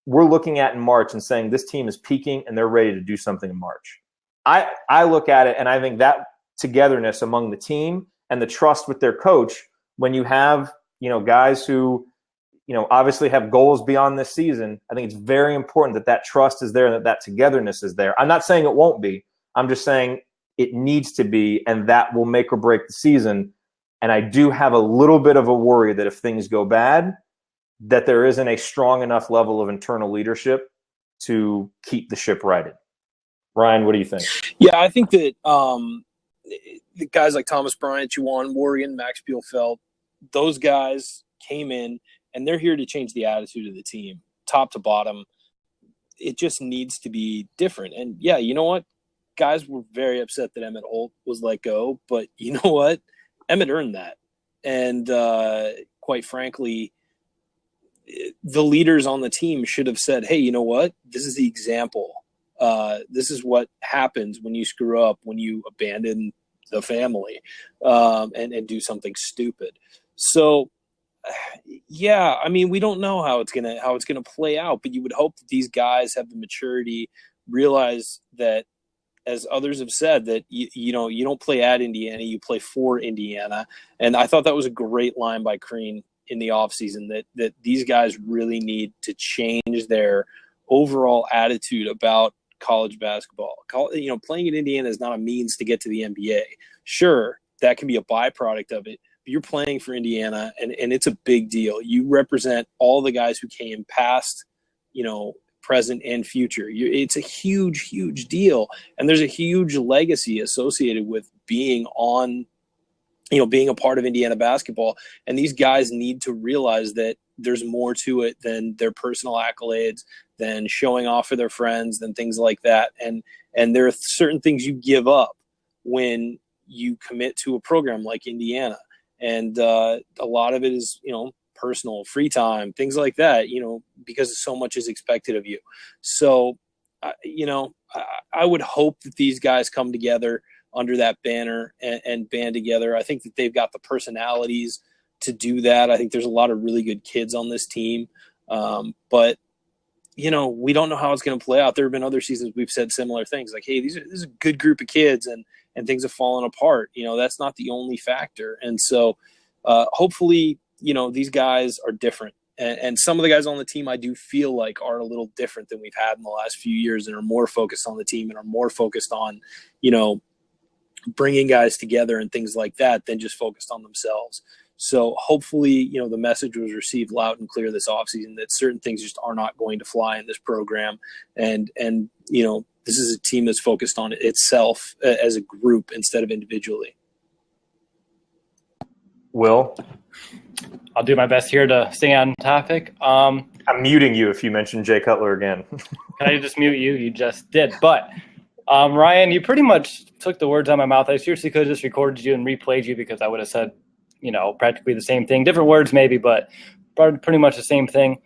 we're looking at in March and saying this team is peaking and they're ready to do something in March. I look at it and I think that togetherness among the team and the trust with their coach, when you have, guys who obviously have goals beyond this season, I think it's very important that trust is there and that togetherness is there. I'm not saying it won't be. I'm just saying it needs to be, and that will make or break the season. And I do have a little bit of a worry that if things go bad, that there isn't a strong enough level of internal leadership to keep the ship righted. Ryan, what do you think? Yeah, I think that the guys like Thomas Bryant, Juwan Morgan, Max Bielfeldt, those guys came in, and they're here to change the attitude of the team, top to bottom. It just needs to be different. And, yeah, you know what? Guys were very upset that Emmett Holt was let go. But you know what? Emmett earned that. And, quite frankly, the leaders on the team should have said, hey, you know what? This is the example. This is what happens when you screw up, when you abandon the family and do something stupid. So yeah, I mean, we don't know how it's gonna play out, but you would hope that these guys have the maturity, realize that, as others have said, that you know, you don't play at Indiana, you play for Indiana. And I thought that was a great line by Crean in the offseason, that these guys really need to change their overall attitude about college basketball. You know, playing at Indiana is not a means to get to the NBA. Sure, that can be a byproduct of it. But you're playing for Indiana, and it's a big deal. You represent all the guys who came past, you know, present and future. It's a huge, huge deal. And there's a huge legacy associated with being on, you know, being a part of Indiana basketball. And these guys need to realize that there's more to it than their personal accolades, than showing off for their friends, than things like that. And there are certain things you give up when you commit to a program like Indiana. And a lot of it is, you know, personal, free time, things like that, you know, because so much is expected of you. So, you know, I would hope that these guys come together under that banner and band together. I think that they've got the personalities to do that. I think there's a lot of really good kids on this team. But, you know, we don't know how it's going to play out. There have been other seasons we've said similar things like, hey, this is a good group of kids, and things have fallen apart. You know, that's not the only factor. And so hopefully, you know, these guys are different. And some of the guys on the team I do feel like are a little different than we've had in the last few years, and are more focused on the team and are more focused on, you know, bringing guys together and things like that than just focused on themselves. So hopefully, you know, the message was received loud and clear this offseason that certain things just are not going to fly in this program. And you know, this is a team that's focused on itself as a group instead of individually. Will? I'll do my best here to stay on topic. I'm muting you if you mention Jay Cutler again. Can I just mute you? You just did. But Ryan, you pretty much took the words out of my mouth. I seriously could have just recorded you and replayed you, because I would have said, you know, practically the same thing. Different words maybe, but pretty much the same thing.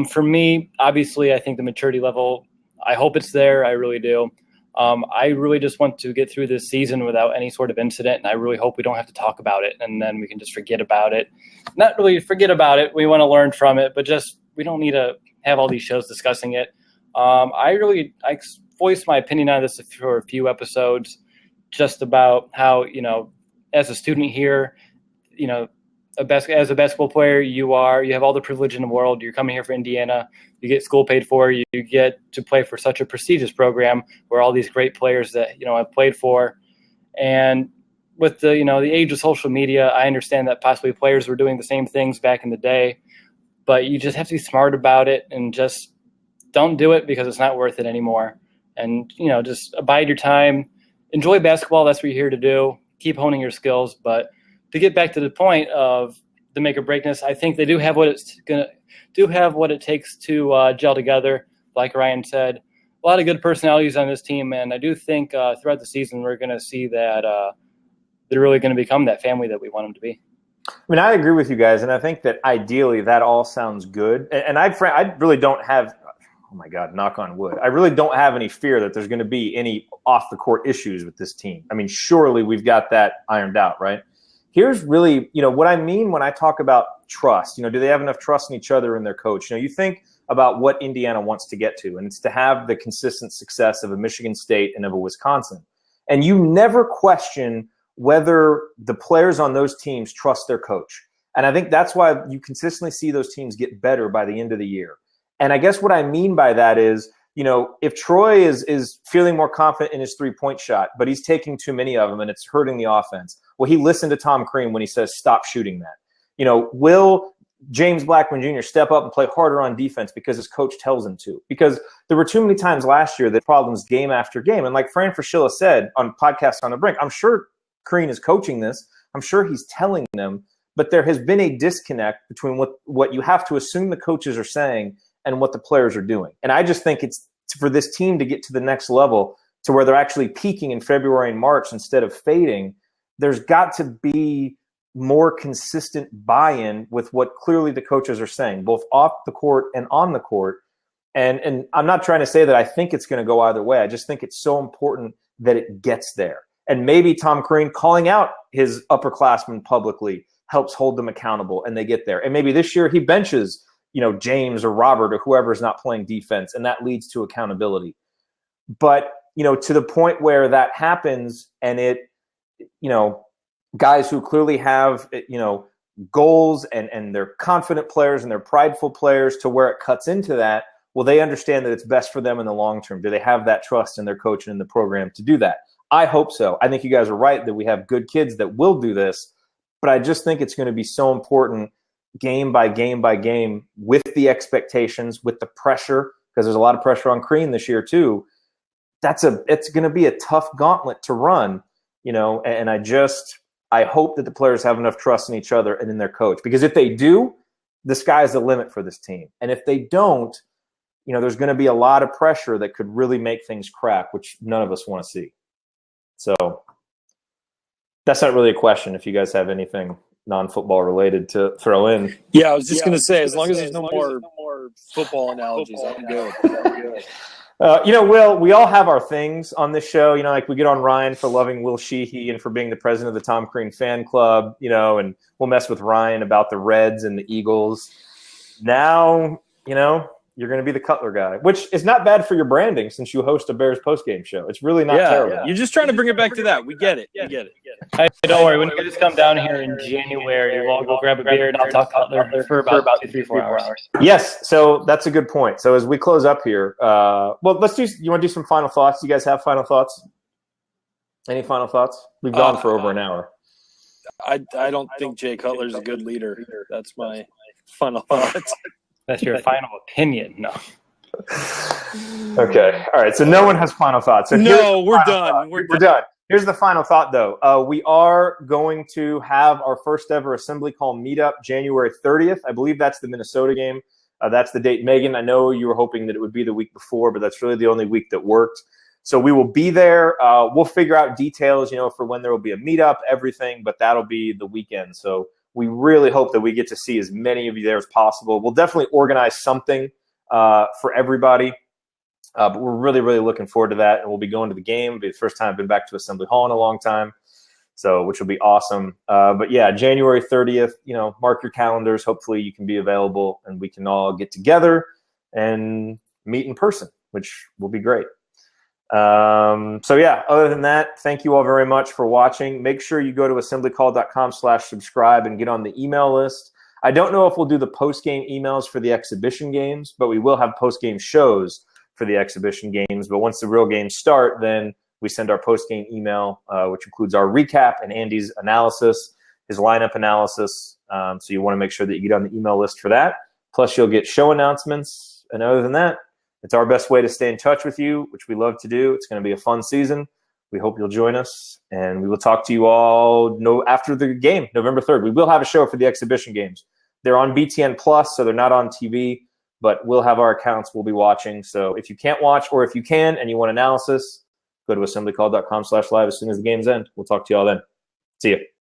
For me, obviously, I think the maturity level, I hope it's there. I really do. I really just want to get through this season without any sort of incident, and I really hope we don't have to talk about it, and then we can just forget about it. Not really forget about it. We want to learn from it, but just we don't need to have all these shows discussing it. I voiced my opinion on this for a few episodes, just about how, you know, as a student here, you know, as a basketball player, you have all the privilege in the world. You're coming here for Indiana. You get school paid for. You get to play for such a prestigious program where all these great players that, you know, I've played for. And with the, you know, the age of social media, I understand that possibly players were doing the same things back in the day, but you just have to be smart about it and just don't do it because it's not worth it anymore. And, you know, just abide your time, enjoy basketball. That's what you're here to do. Keep honing your skills. But to get back to the point of the make or breakness, I think they do have what it takes to gel together. Like Ryan said, a lot of good personalities on this team, and I do think throughout the season we're going to see that they're really going to become that family that we want them to be. I mean, I agree with you guys, and I think that ideally that all sounds good. And I really don't have, oh my God, knock on wood, I really don't have any fear that there's going to be any off-the-court issues with this team. I mean, surely we've got that ironed out, right? Here's really, you know, what I mean when I talk about trust. You know, do they have enough trust in each other and their coach? You know, you think about what Indiana wants to get to, and it's to have the consistent success of a Michigan State and of a Wisconsin. And you never question whether the players on those teams trust their coach. And I think that's why you consistently see those teams get better by the end of the year. And I guess what I mean by that is, you know, if Troy is feeling more confident in his three-point shot, but he's taking too many of them and it's hurting the offense, well, he listened to Tom Crean when he says, stop shooting that. You know, will James Blackman Jr. step up and play harder on defense because his coach tells him to? Because there were too many times last year that problems game after game. And like Fran Fraschilla said on Podcast on the Brink, I'm sure Crean is coaching this. I'm sure he's telling them, but there has been a disconnect between what you have to assume the coaches are saying and what the players are doing. And I just think it's for this team to get to the next level, to where they're actually peaking in February and March instead of fading, there's got to be more consistent buy-in with what clearly the coaches are saying, both off the court and on the court. And I'm not trying to say that I think it's going to go either way. I just think it's so important that it gets there. And maybe Tom Crean calling out his upperclassmen publicly helps hold them accountable and they get there. And maybe this year he benches, James or Robert or whoever is not playing defense, and that leads to accountability. But, to the point where that happens and it, guys who clearly have, goals and they're confident players and they're prideful players to where it cuts into that, well, they understand that it's best for them in the long term. Do they have that trust in their coach and in the program to do that? I hope so. I think you guys are right that we have good kids that will do this, but I just think it's going to be so important game by game by game with the expectations, with the pressure, because there's a lot of pressure on Crean this year too. It's going to be a tough gauntlet to run, and I hope that the players have enough trust in each other and in their coach, because if they do, the sky's the limit for this team. And if they don't, there's going to be a lot of pressure that could really make things crack, which none of us want to see. So that's not really a question. If you guys have anything non-football related to throw in. Yeah, I was just going to say, as long as there's no more football analogies, I'm good. Will, we all have our things on this show. Like we get on Ryan for loving Will Sheehy and for being the president of the Tom Crean fan club, and we'll mess with Ryan about the Reds and the Eagles. Now, you're going to be the Cutler guy, which is not bad for your branding since you host a Bears postgame show. It's really not terrible. Yeah. You're just trying to bring it back to that. We get it. Hey, don't worry. When you guys come down here in January, we'll all go grab a beer and I'll talk Cutler for about 2-3-4 hours. Yes, so that's a good point. So as we close up here, you want to do some final thoughts? You guys have final thoughts? Any final thoughts? We've gone for over an hour. I don't think Jay Cutler's a good leader. That's my final thoughts. That's your final opinion. No. Okay. All right. So no one has final thoughts. So we're done. We're done. Here's the final thought, though. We are going to have our first ever Assembly Call meetup January 30th. I believe that's the Minnesota game. That's the date. Megan, I know you were hoping that it would be the week before, but that's really the only week that worked. So we will be there. We'll figure out details, for when there will be a meetup, everything, but that'll be the weekend. So we really hope that we get to see as many of you there as possible. We'll definitely organize something for everybody, but we're really, really looking forward to that. And we'll be going to the game. It'll be the first time I've been back to Assembly Hall in a long time, which will be awesome. But yeah, January 30th, mark your calendars. Hopefully you can be available and we can all get together and meet in person, which will be great. Other than that, thank you all very much for watching. Make sure you go to assemblycall.com/subscribe and get on the email list. I don't know if we'll do the post-game emails for the exhibition games, but we will have post-game shows for the exhibition games. But once the real games start, then we send our post-game email, which includes our recap and Andy's analysis, his lineup analysis. So you want to make sure that you get on the email list for that. Plus, you'll get show announcements. And other than that, it's our best way to stay in touch with you, which we love to do. It's going to be a fun season. We hope you'll join us, and we will talk to you all after the game, November 3rd. We will have a show for the exhibition games. They're on BTN Plus, so they're not on TV, but we'll have our accounts. We'll be watching. So if you can't watch, or if you can and you want analysis, go to assemblycall.com/live as soon as the games end. We'll talk to you all then. See you.